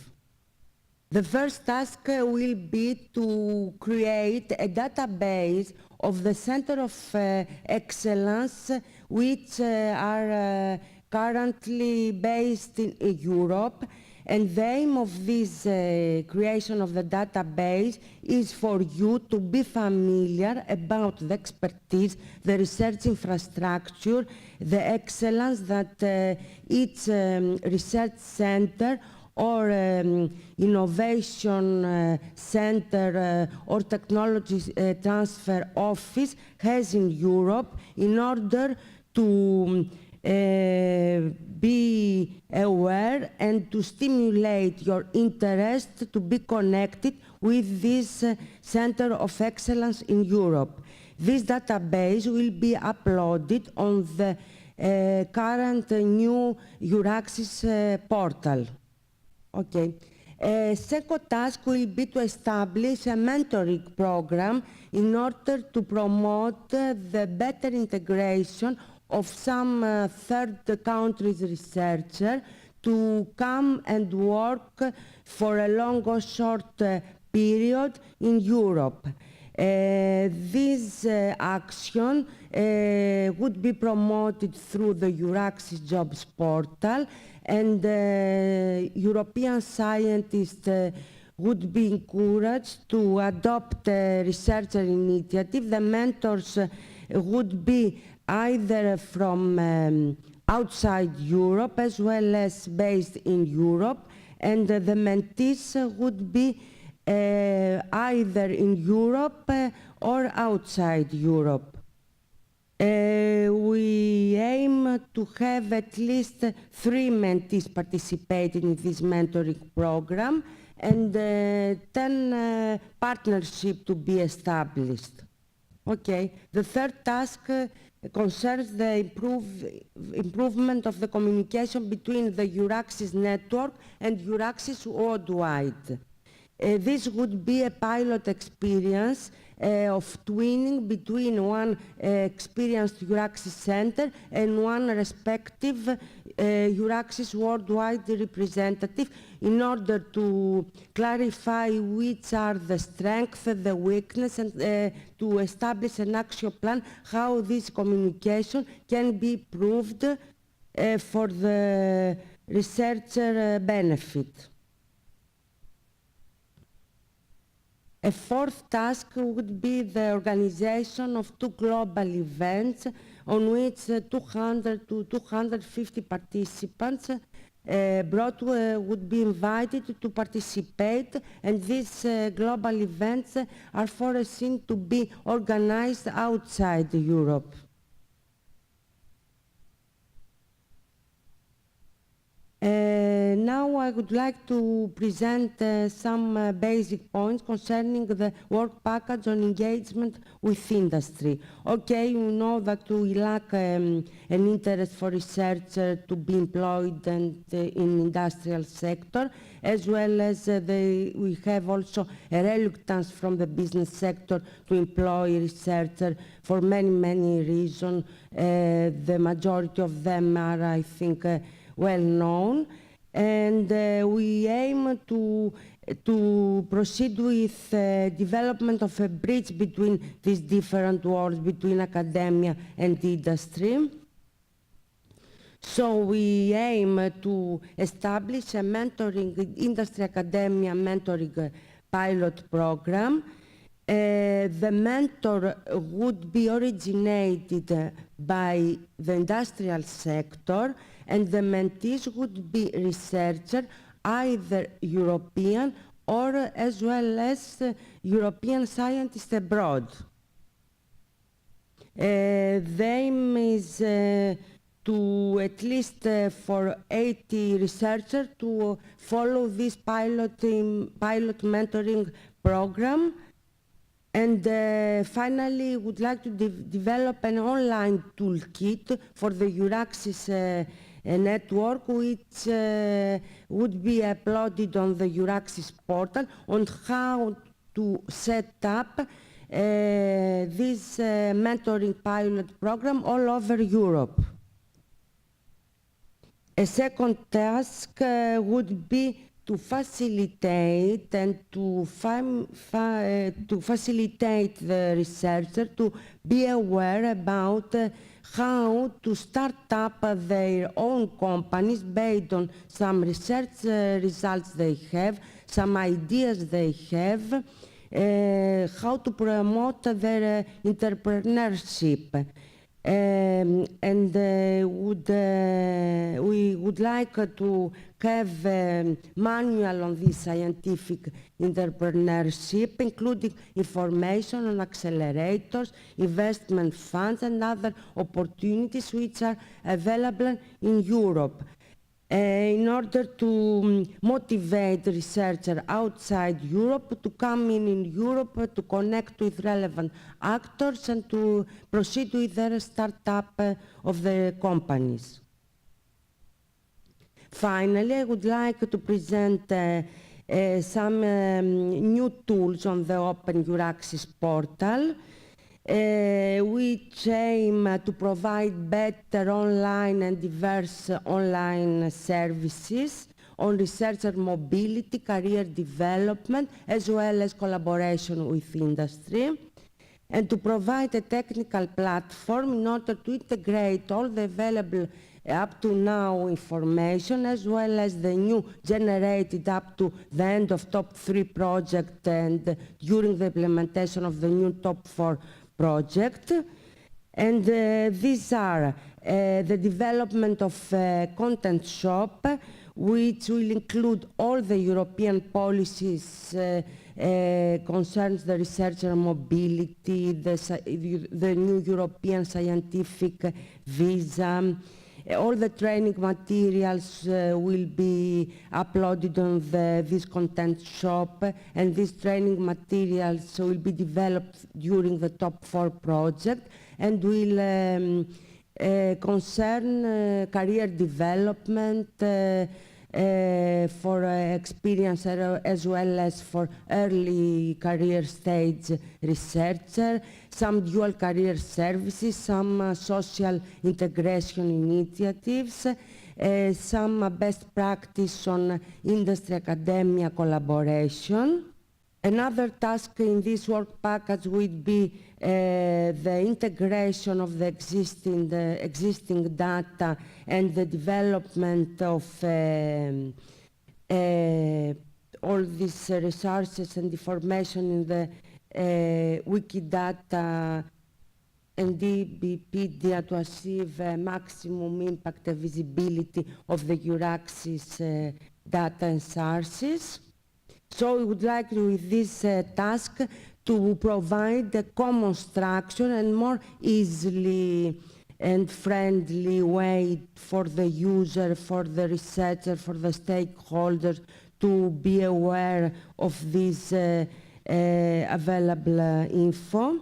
D: The first task will be to create a database of the Center of Excellence which are currently based in Europe, and the aim of this creation of the database is for you to be familiar about the expertise, the research infrastructure, the excellence that each research center or innovation center or technology transfer office has in Europe in order to be aware and to stimulate your interest to be connected with this Center of Excellence in Europe. This database will be uploaded on the current new EURAXESS portal. Okay. Second task will be to establish a mentoring program in order to promote the better integration of some third countries researchers to come and work for a long or short period in Europe. This action would be promoted through the EURAXESS Jobs portal, and European scientists would be encouraged to adopt a researcher initiative. The mentors would be either from outside Europe as well as based in Europe, and the mentees would be either in Europe or outside Europe. We aim to have at least 3 mentees participating in this mentoring program and 10 partnerships to be established. Okay, the third task concerns the improvement of the communication between the EURAXESS network and EURAXESS worldwide. This would be a pilot experience of twinning between one experienced EURAXESS center and one respective EURAXESS worldwide representative in order to clarify which are the strengths, the weaknesses, and to establish an action plan how this communication can be improved for the researcher benefit. A fourth task would be the organization of 2 global events on which 200 to 250 participants would be invited to participate, and these global events are foreseen to be organized outside Europe. Now I would like to present some basic points concerning the work package on engagement with industry. Okay, you know that we lack an interest for researchers to be employed and, in industrial sector, as well as we have also a reluctance from the business sector to employ researchers for many, many reasons. The majority of them are, I think, well known, and we aim to proceed with development of a bridge between these different worlds, between academia and industry. So we aim to establish a mentoring, industry-academia mentoring pilot program. The mentor would be originated by the industrial sector, and the mentees would be researchers, either European or as well as European scientists abroad. The aim is to at least for 80 researchers to follow this pilot mentoring program. And finally, would like to develop an online toolkit for the EURAXESS network, which would be uploaded on the EURAXESS portal on how to set up this mentoring pilot program all over Europe. A second task would be to facilitate and to facilitate the researcher to be aware about how to start up their own companies based on some research results they have, some ideas they have, how to promote their entrepreneurship. We would like to have a manual on this scientific entrepreneurship, including information on accelerators, investment funds, and other opportunities which are available in Europe. In order to motivate researchers outside Europe to come in Europe, to connect with relevant actors and to proceed with their startup of the companies. Finally, I would like to present some new tools on the Open EURAXESS portal, which aim to provide better online and diverse online services on researcher mobility, career development, as well as collaboration with industry, and to provide a technical platform in order to integrate all the available up to now information, as well as the new generated up to the end of top 3 project and during the implementation of the new top 4 project. And these are the development of a content shop, which will include all the European policies concerns the researcher mobility, the new European scientific visa. All the training materials will be uploaded on this content shop, and these training materials will be developed during the top 4 project and will concern career development for experience as well as for early career stage researcher, some dual career services, some social integration initiatives, some best practice on industry-academia collaboration. Another task in this work package would be the integration of the existing data and the development of all these resources and information in the Wikidata and DBpedia to achieve maximum impact and visibility of the EURAXESS data and sources. So we would like with this task to provide a common structure and more easily and friendly way for the user, for the researcher, for the stakeholders to be aware of this available info.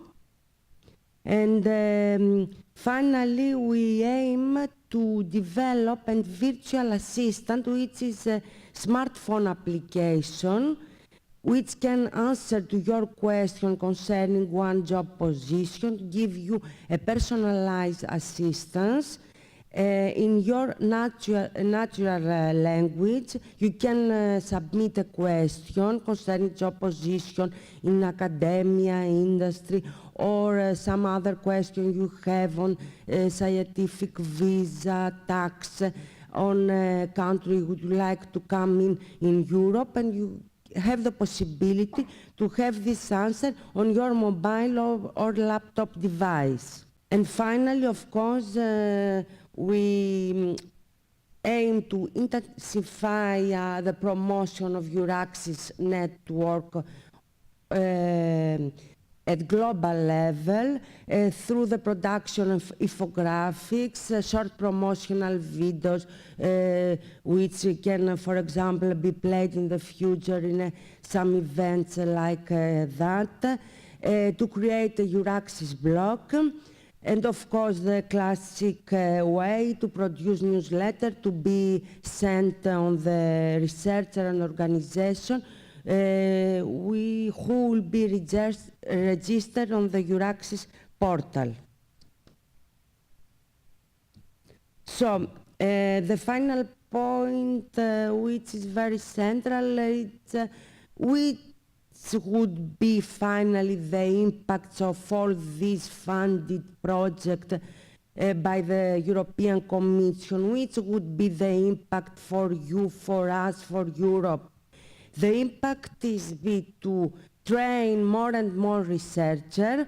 D: And finally, we aim to develop a virtual assistant, which is a smartphone application which can answer to your question concerning one job position, give you a personalized assistance in your natural language. You can submit a question concerning job position in academia, industry, or some other question you have on scientific visa, tax, on a country you would like to come in Europe, and you have the possibility to have this answer on your mobile or laptop device. And finally, of course, we aim to intensify the promotion of EURAXESS network at global level through the production of infographics, short promotional videos, which can, for example, be played in the future in some events like that, to create a EURAXESS blog, and of course the classic way to produce newsletter to be sent on the researcher and organization who will be registered on the EURAXESS portal. So the final point, which is very central, it's which would be finally the impacts of all these funded projects by the European Commission, which would be the impact for you, for us, for Europe. The impact is to train more and more researchers,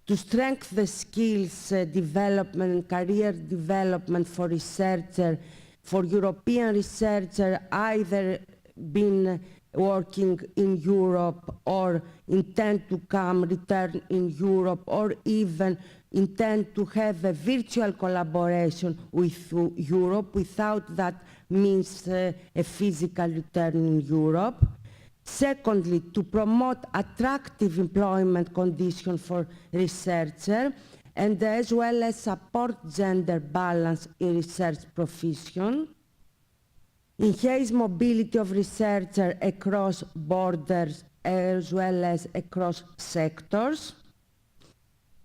D: to strengthen the skills development and career development for researchers, for European researchers either been working in Europe or intend to return in Europe, or even intend to have a virtual collaboration with Europe. Without that means a physical return in Europe. Secondly, to promote attractive employment conditions for researchers, and as well as support gender balance in research profession. Enhance mobility of researchers across borders as well as across sectors.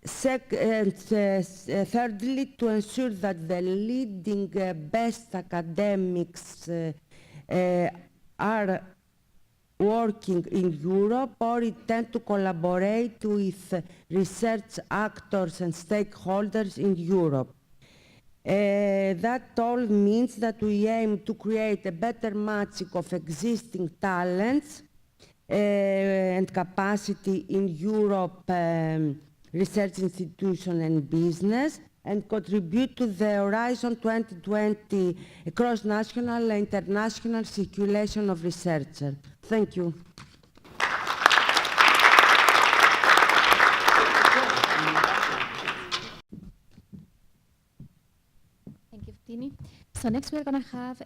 D: Thirdly, to ensure that the leading best academics are working in Europe or intend to collaborate with research actors and stakeholders in Europe. That all means that we aim to create a better matching of existing talents and capacity in Europe, research institution and business, and contribute to the Horizon 2020 cross-national and international circulation of researchers. Thank you.
A: Thank you, Tini. So next we're going to have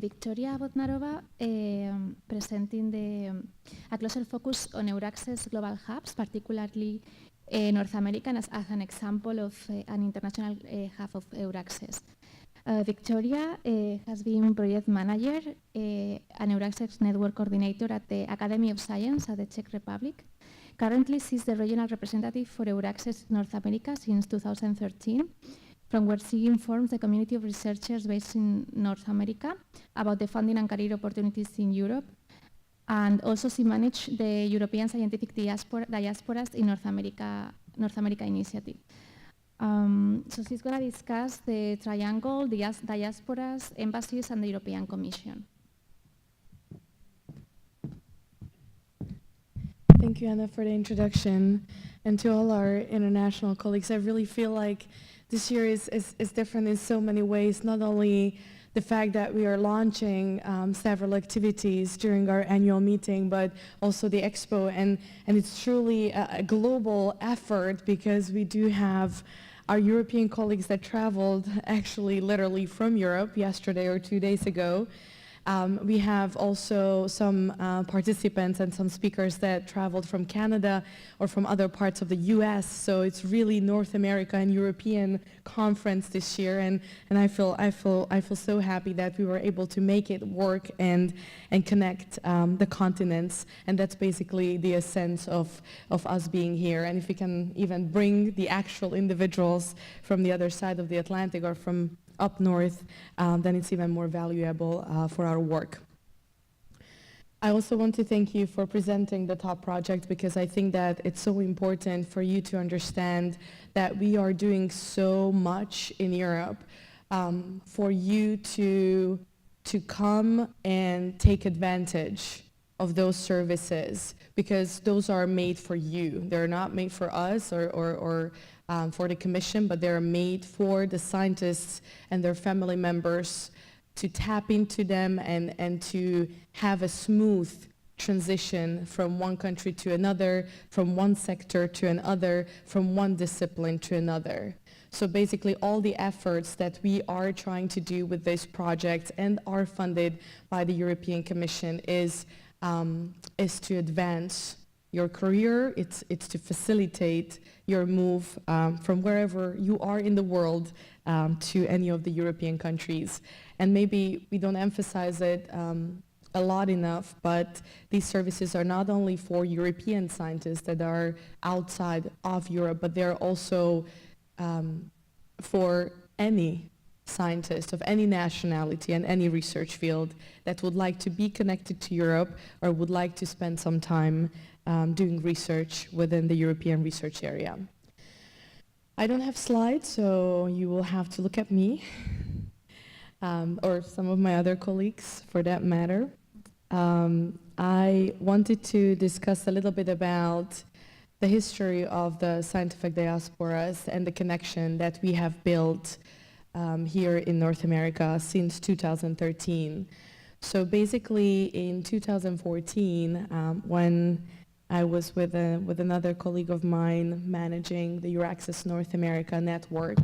A: Victoria Bodnarova presenting a closer focus on EURAXESS global hubs, particularly North American as an example of an international hub of EURAXESS. Victoria has been project manager and EURAXESS network coordinator at the Academy of Science at the Czech Republic. Currently, she's the regional representative for EURAXESS North America since 2013, from where she informs the community of researchers based in North America about the funding and career opportunities in Europe. And also she managed the European Scientific Diasporas in North America initiative. So she's going to discuss the triangle, the diasporas, embassies, and the European Commission.
E: Thank you, Anna, for the introduction. And to all our international colleagues, I really feel like this year is different in so many ways, not only the fact that we are launching several activities during our annual meeting, but also the expo. And it's truly a global effort, because we do have our European colleagues that traveled actually literally from Europe yesterday or 2 days ago. We have also some participants and some speakers that traveled from Canada or from other parts of the US. So it's really North America and European conference this year, and I feel so happy that we were able to make it work and connect the continents, and that's basically the essence of us being here. And if we can even bring the actual individuals from the other side of the Atlantic or from up north, then it's even more valuable for our work. I also want to thank you for presenting the top project, because I think that it's so important for you to understand that we are doing so much in Europe for you to come and take advantage of those services, because those are made for you. They're not made for us or for the Commission, but they're made for the scientists and their family members to tap into them and to have a smooth transition from one country to another, from one sector to another, from one discipline to another. So basically all the efforts that we are trying to do with this project and are funded by the European Commission is to advance your career, it's to facilitate your move from wherever you are in the world to any of the European countries. And maybe we don't emphasize it a lot enough, but these services are not only for European scientists that are outside of Europe, but they're also for any scientist of any nationality and any research field that would like to be connected to Europe or would like to spend some time doing research within the European research area. I don't have slides, so you will have to look at me, or some of my other colleagues for that matter. I wanted to discuss a little bit about the history of the scientific diasporas and the connection that we have built here in North America since 2013. So basically in 2014, when I was with another colleague of mine managing the EURAXESS North America network,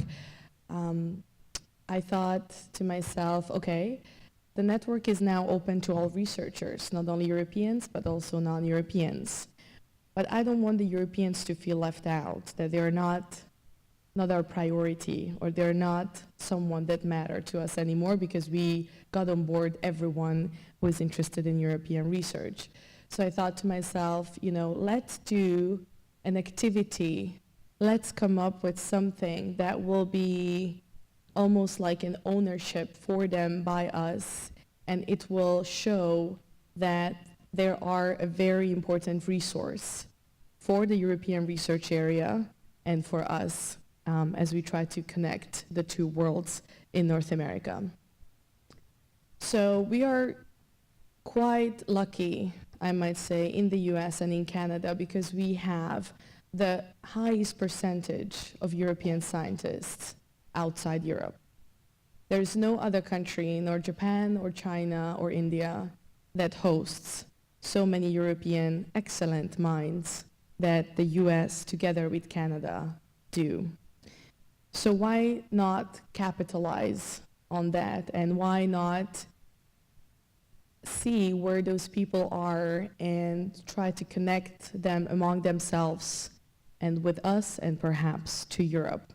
E: I thought to myself, okay, the network is now open to all researchers, not only Europeans, but also non-Europeans. But I don't want the Europeans to feel left out, that they're not our priority, or they're not someone that matter to us anymore, because we got on board everyone who is interested in European research. So I thought to myself, you know, let's do an activity, let's come up with something that will be almost like an ownership for them by us, and it will show that they are a very important resource for the European research area and for us as we try to connect the two worlds in North America. So we are quite lucky, I might say, in the US and in Canada, because we have the highest percentage of European scientists outside Europe. There's no other country, nor Japan or China or India, that hosts so many European excellent minds that the US together with Canada do. So why not capitalize on that, and why not see where those people are and try to connect them among themselves and with us and perhaps to Europe?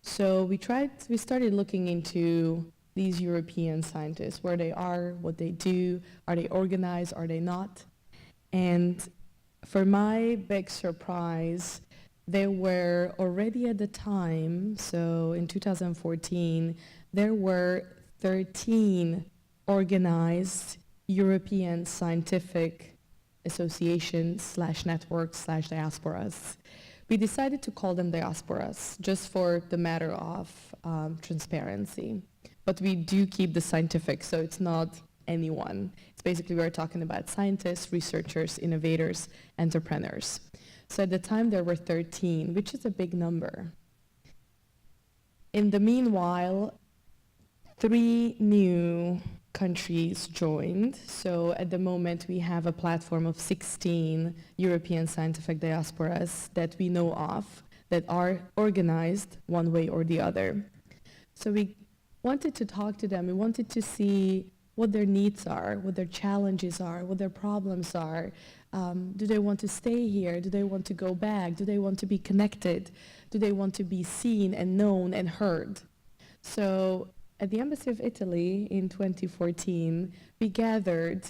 E: So we started looking into these European scientists, where they are, what they do, are they organized, are they not? And for my big surprise, there were already at the time, so in 2014, there were 13 organized European scientific associations / networks / diasporas. We decided to call them diasporas just for the matter of transparency. But we do keep the scientific, so it's not anyone. It's basically we're talking about scientists, researchers, innovators, entrepreneurs. So at the time there were 13, which is a big number. In the meanwhile, 3 new countries joined. So at the moment we have a platform of 16 European scientific diasporas that we know of that are organized one way or the other. So we wanted to talk to them. We wanted to see what their needs are, what their challenges are, what their problems are. Do they want to stay here? Do they want to go back? Do they want to be connected? Do they want to be seen and known and heard? So at the Embassy of Italy in 2014, we gathered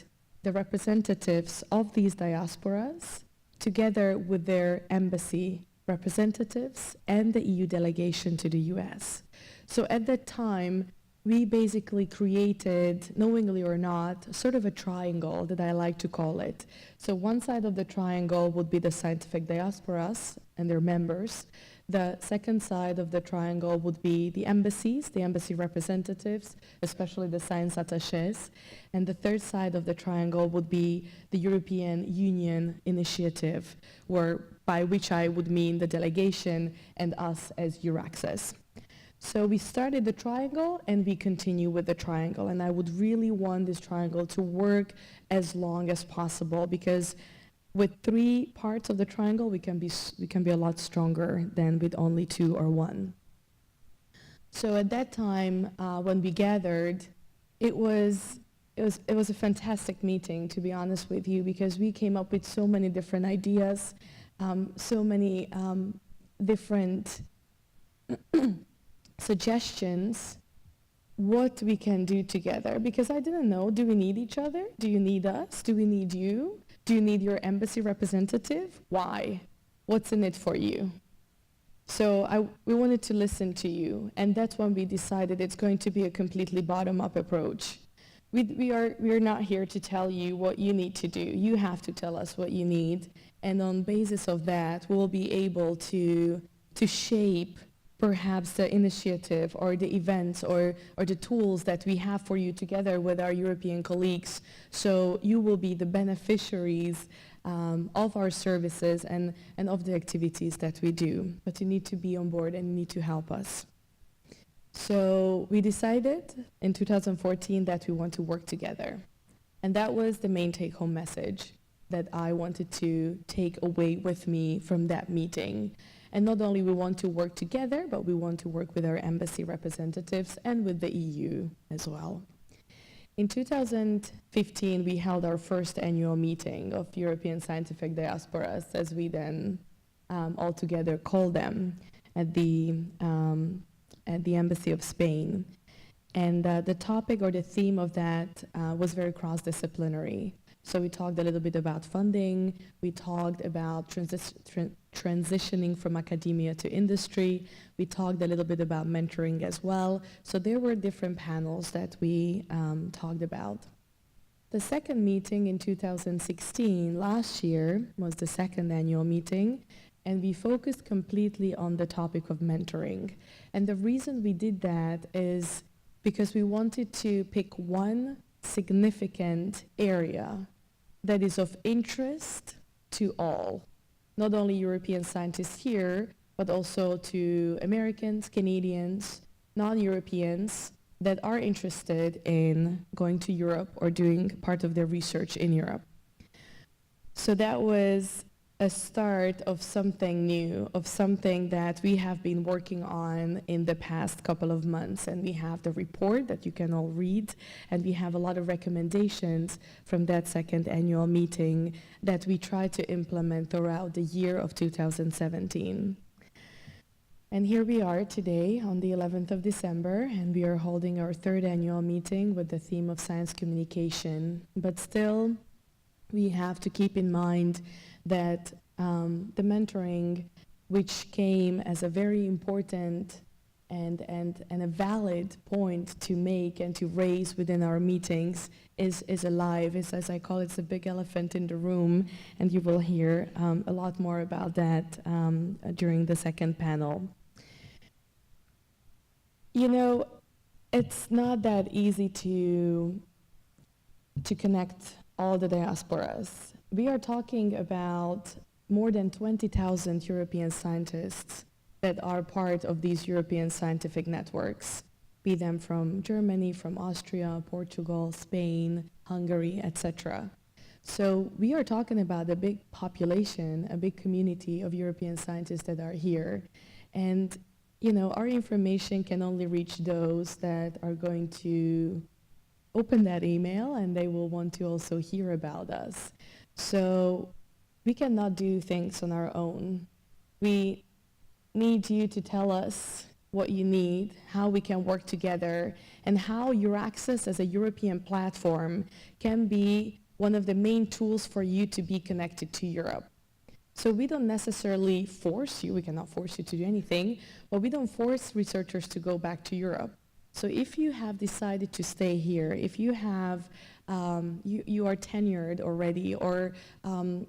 E: the representatives of these diasporas together with their embassy representatives and the EU delegation to the US. So at that time, we basically created, knowingly or not, sort of a triangle that I like to call it. So one side of the triangle would be the scientific diasporas and their members. The second side of the triangle would be the embassies, the embassy representatives, especially the science attachés. And the third side of the triangle would be the European Union initiative, by which I would mean the delegation and us as EURAXESS. So we started the triangle and we continue with the triangle, and I would really want this triangle to work as long as possible, because with 3 parts of the triangle we can be a lot stronger than with only 2 or 1. So at that time when we gathered, it was a fantastic meeting, to be honest with you, because we came up with so many different ideas, so many different suggestions what we can do together, because I didn't know, do we need each other? Do you need us? Do we need you? Do you need your embassy representative? Why? What's in it for you? So we wanted to listen to you, and that's when we decided it's going to be a completely bottom-up approach. We are not here to tell you what you need to do. You have to tell us what you need, and on basis of that, we'll be able to shape perhaps the initiative or the events or the tools that we have for you together with our European colleagues. So you will be the beneficiaries of our services and of the activities that we do. But you need to be on board and you need to help us. So we decided in 2014 that we want to work together. And that was the main take-home message that I wanted to take away with me from that meeting. And not only we want to work together, but we want to work with our embassy representatives and with the EU as well. In 2015, we held our first annual meeting of European Scientific Diasporas, as we then all together call them, at the Embassy of Spain. And the topic or the theme of that was very cross-disciplinary. So we talked a little bit about funding, we talked about transitioning from academia to industry, we talked a little bit about mentoring as well. So there were different panels that we talked about. The second meeting in 2016, last year, was the second annual meeting, and we focused completely on the topic of mentoring. And the reason we did that is because we wanted to pick one significant area that is of interest to all, not only European scientists here, but also to Americans, Canadians, non-Europeans that are interested in going to Europe or doing part of their research in Europe. So that was a start of something new, of something that we have been working on in the past couple of months. And we have the report that you can all read, and we have a lot of recommendations from that second annual meeting that we try to implement throughout the year of 2017. And here we are today on the 11th of December, and we are holding our third annual meeting with the theme of science communication. But still, we have to keep in mind that the mentoring, which came as a very important and a valid point to make and to raise within our meetings, is alive. It's, as I call it, it's a big elephant in the room, and you will hear a lot more about that during the second panel. You know, it's not that easy to connect all the diasporas. We are talking about more than 20,000 European scientists that are part of these European scientific networks, be them from Germany, from Austria, Portugal, Spain, Hungary, etc. So we are talking about a big population, a big community of European scientists that are here. And, you know, our information can only reach those that are going to open that email, and they will want to also hear about us. So we cannot do things on our own. We need you to tell us what you need, how we can work together, and how EURAXESS as a European platform can be one of the main tools for you to be connected to Europe. So we don't necessarily force you, we cannot force you to do anything, but we don't force researchers to go back to Europe. So if you have decided to stay here, if you have you are tenured already, or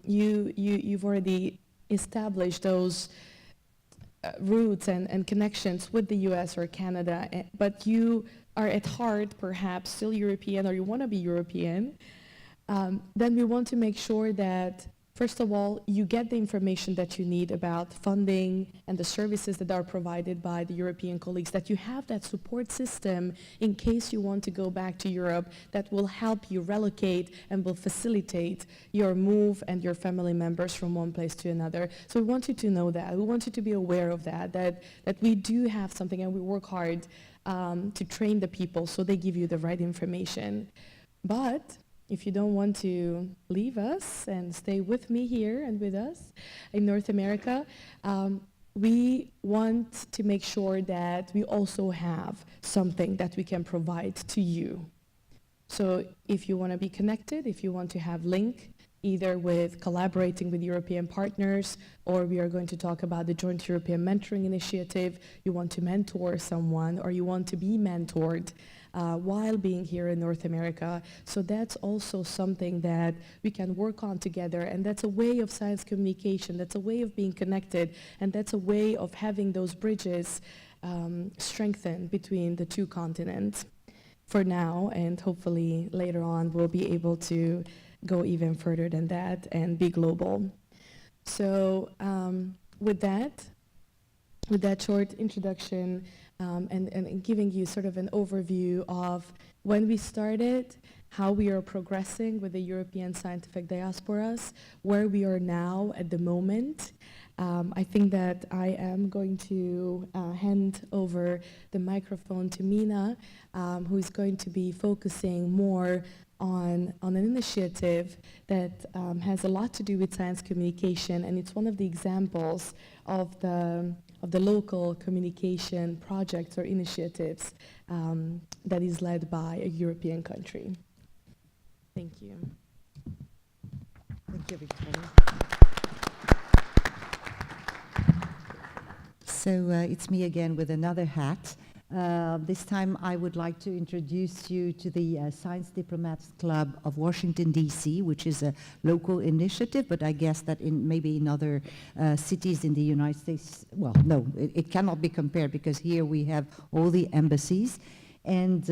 E: you've already established those roots and connections with the US or Canada, but you are at heart perhaps still European, or you want to be European, then we want to make sure that, first of all, you get the information that you need about funding and the services that are provided by the European colleagues, that you have that support system in case you want to go back to Europe that will help you relocate and will facilitate your move and your family members from one place to another. So we want you to know that. We want you to be aware of that we do have something, and we work hard to train the people so they give you the right information. But if you don't want to leave us and stay with me here and with us in North America, we want to make sure that we also have something that we can provide to you. So if you want to be connected, if you want to have link, either with collaborating with European partners, or we are going to talk about the Joint European Mentoring Initiative, you want to mentor someone, or you want to be mentored while being here in North America. So that's also something that we can work on together, and that's a way of science communication, that's a way of being connected, and that's a way of having those bridges strengthened between the two continents for now, and hopefully later on we'll be able to go even further than that and be global. So with that short introduction and giving you sort of an overview of when we started, how we are progressing with the European scientific diasporas, where we are now at the moment, I think that I am going to hand over the microphone to Mina, who is going to be focusing more on an initiative that has a lot to do with science communication, and it's one of the examples of the local communication projects or initiatives that is led by a European country. Thank you.
F: Thank you, Victoria. So it's me again with another hat. This time I would like to introduce you to the Science Diplomats Club of Washington, D.C., which is a local initiative, but I guess that maybe in other cities in the United States, well, no, it cannot be compared, because here we have all the embassies. And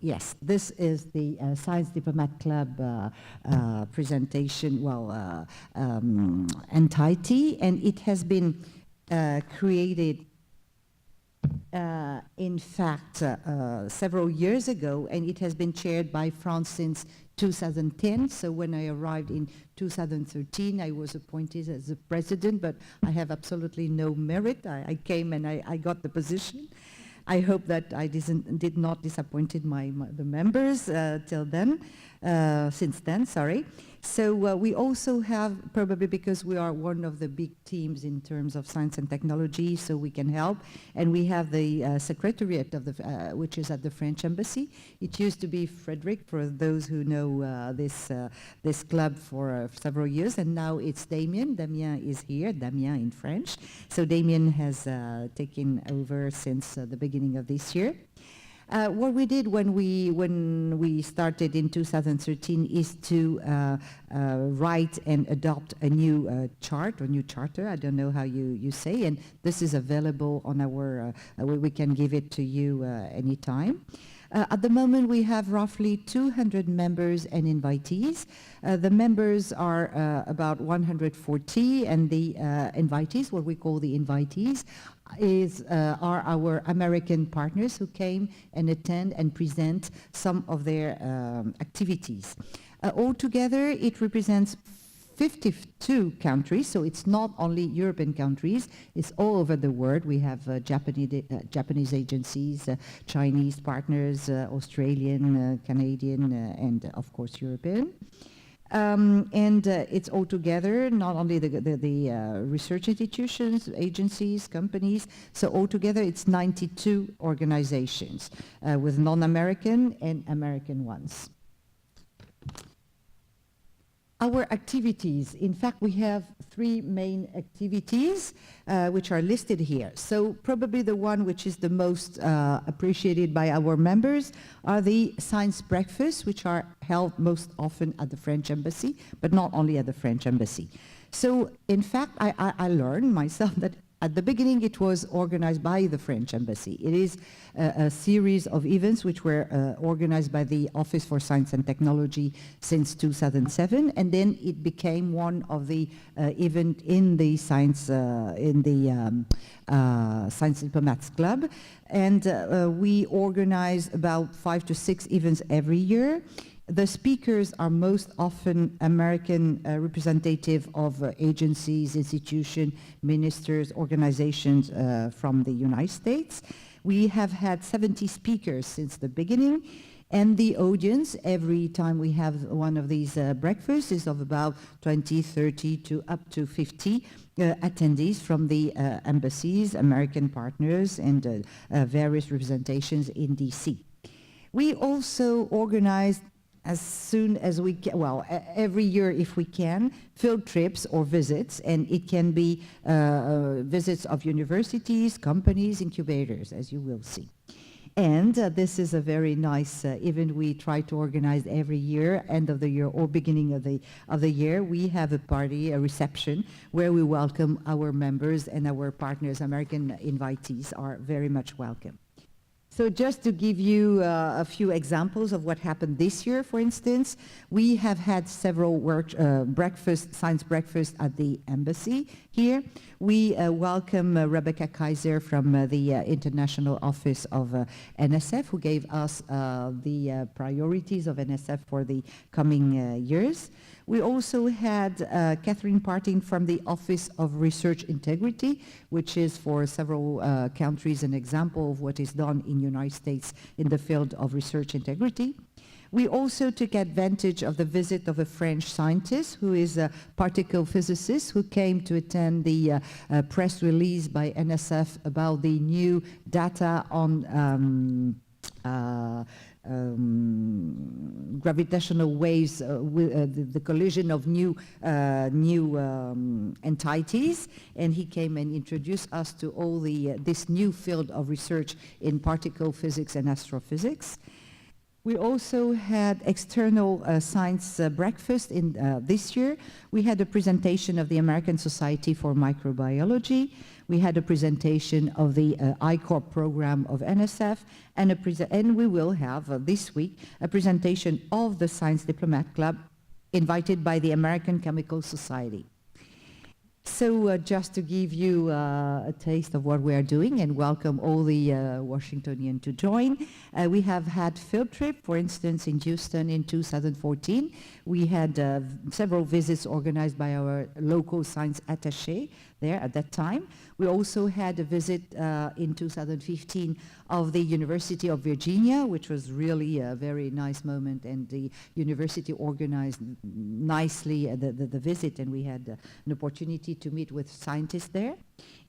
F: yes, this is the Science Diplomat Club presentation, entity, and it has been created, in fact, several years ago, and it has been chaired by France since 2010. So when I arrived in 2013, I was appointed as the president, but I have absolutely no merit. I came and I got the position. I hope that I did not disappoint the members since then, sorry. So we also have, probably because we are one of the big teams in terms of science and technology, so we can help. And we have the secretariat of which is at the French embassy. It used to be Frederick, for those who know this club for several years, and now it's Damien. Damien is here, Damien in French. So Damien has taken over since the beginning of this year. What we did when we started in 2013 is to write and adopt a new charter. I don't know how you say, and this is available on our. We can give it to you anytime. At the moment, we have roughly 200 members and invitees. The members are about 140, and the invitees, what we call the invitees, are our American partners who came and attend and present some of their activities. Altogether, it represents 52 countries, so it's not only European countries, it's all over the world. We have Japanese agencies, Chinese partners, Australian, Canadian, and of course European. It's all together, not only the research institutions, agencies, companies, so altogether it's 92 organizations with non-American and American ones. Our activities, in fact, we have 3 main activities which are listed here. So probably the one which is the most appreciated by our members are the science breakfasts, which are held most often at the French embassy, but not only at the French embassy. So in fact, I learned myself that at the beginning, it was organized by the French embassy. It is a series of events which were organized by the Office for Science and Technology since 2007, and then it became one of the event in the Science Diplomats Club, and we organize about 5 to 6 events every year. The speakers are most often American representative of agencies, institutions, ministers, organizations from the United States. We have had 70 speakers since the beginning, And the audience, every time we have one of these breakfasts, is of about 20, 30 to up to 50 attendees from the embassies, American partners, and various representations in DC. We also organize, as soon as we can, well, every year if we can, field trips or visits, and it can be visits of universities, companies, incubators, as you will see. And this is a very nice event we try to organize every year, end of the year or beginning of the year. We have a party, a reception, where we welcome our members, and our partners, American invitees, are very much welcome. So just to give you a few examples of what happened this year, for instance, we have had several science breakfasts at the embassy here. We welcome Rebecca Kaiser from the International Office of NSF, who gave us the priorities of NSF for the coming years. We also had Catherine Parting from the Office of Research Integrity, which is for several countries an example of what is done in the United States in the field of research integrity. We also took advantage of the visit of a French scientist who is a particle physicist who came to attend the press release by NSF about the new data on gravitational waves, with the collision of new entities, and he came and introduced us to all this new field of research in particle physics and astrophysics. We also had external science breakfast in this year. We had a presentation of the American Society for Microbiology. We had a presentation of the I-Corp program of NSF, and we will have this week a presentation of the Science Diplomat Club invited by the American Chemical Society. So just to give you a taste of what we are doing and welcome all the Washingtonians to join, we have had field trip, for instance, in Houston in 2014. We had several visits organized by our local science attaché there at that time. We also had a visit in 2015 of the University of Virginia, which was really a very nice moment, and the university organized nicely the visit, and we had an opportunity to meet with scientists there.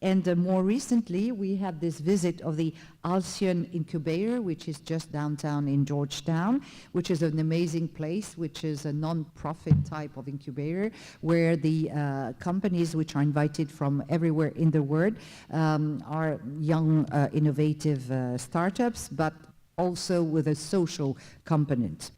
F: And more recently, we had this visit of the Alcyon Incubator, which is just downtown in Georgetown, which is an amazing place, which is a non-profit type of incubator, where the companies which are invited from everywhere in the world are young, innovative startups, but also with a social component.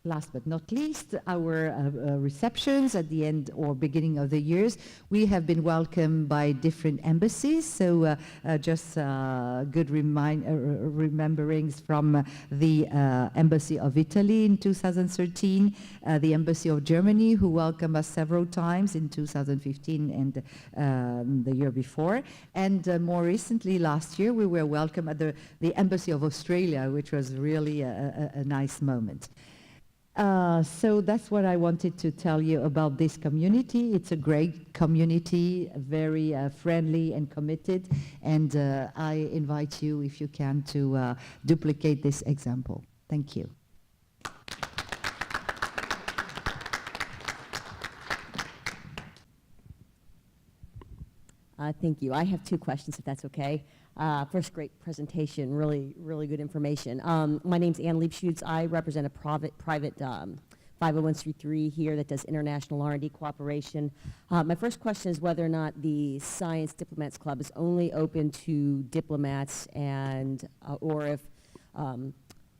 F: Last but not least, our receptions at the end or beginning of the years, we have been welcomed by different embassies. So just good rememberings from the Embassy of Italy in 2013, the Embassy of Germany, who welcomed us several times in 2015 and the year before. And more recently, last year, we were welcomed at the Embassy of Australia, which was really a nice moment. So that's what I wanted to tell you about this community. It's a great community, very friendly and committed, and I invite you, if you can, to duplicate this example. Thank you.
G: Thank you. I have two questions, if that's okay. First, great presentation, really good information. My name's Ann Leapshoots. I represent a private 501c3 here that does international R&D cooperation. My first question is whether or not the Science Diplomats Club is only open to diplomats, and or if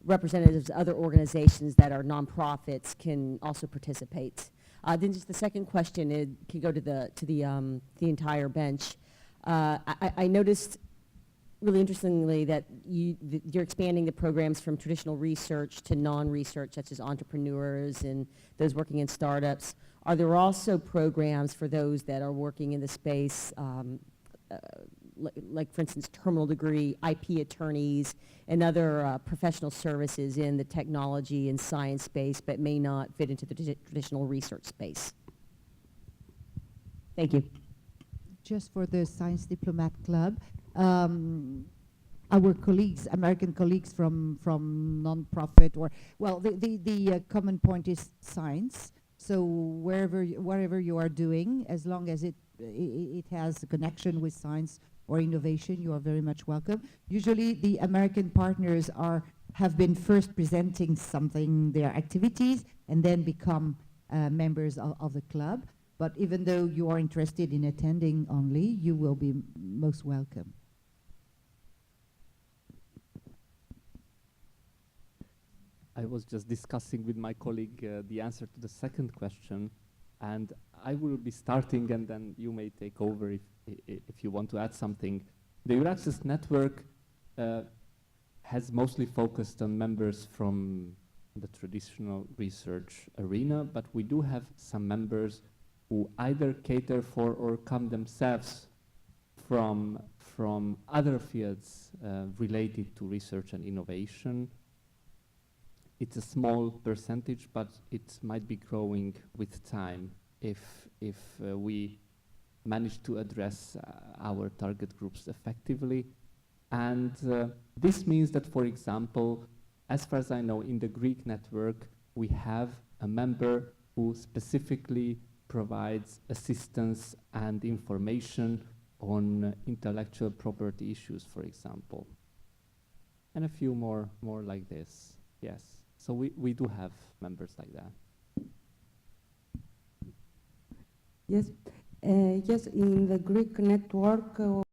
G: representatives of other organizations that are nonprofits can also participate. Then just the second question, it can go to the entire bench. I noticed, really interestingly, that you're expanding the programs from traditional research to non-research, such as entrepreneurs and those working in startups. Are there also programs for those that are working in the space, like for instance, terminal degree, IP attorneys, and other professional services in the technology and science space, but may not fit into the traditional research space? Thank you.
F: Just for the Science Diplomat Club, our colleagues, American colleagues from non-profit, or, well, the common point is science. So whatever you are doing, as long as it has a connection with science or innovation, you are very much welcome. Usually the American partners have been first presenting something, their activities, and then become members of the club. But even though you are interested in attending only, you will be most welcome.
C: I was just discussing with my colleague the answer to the second question, and I will be starting, and then you may take over if you want to add something. The EURAXESS network has mostly focused on members from the traditional research arena, but we do have some members who either cater for or come themselves from other fields related to research and innovation. It's a small percentage, but it might be growing with time if we manage to address our target groups effectively. And this means that, for example, as far as I know, in the Greek network, we have a member who specifically provides assistance and information on intellectual property issues, for example. And a few more like this, yes. So we do have members like that.
D: Yes, yes. In the Greek network,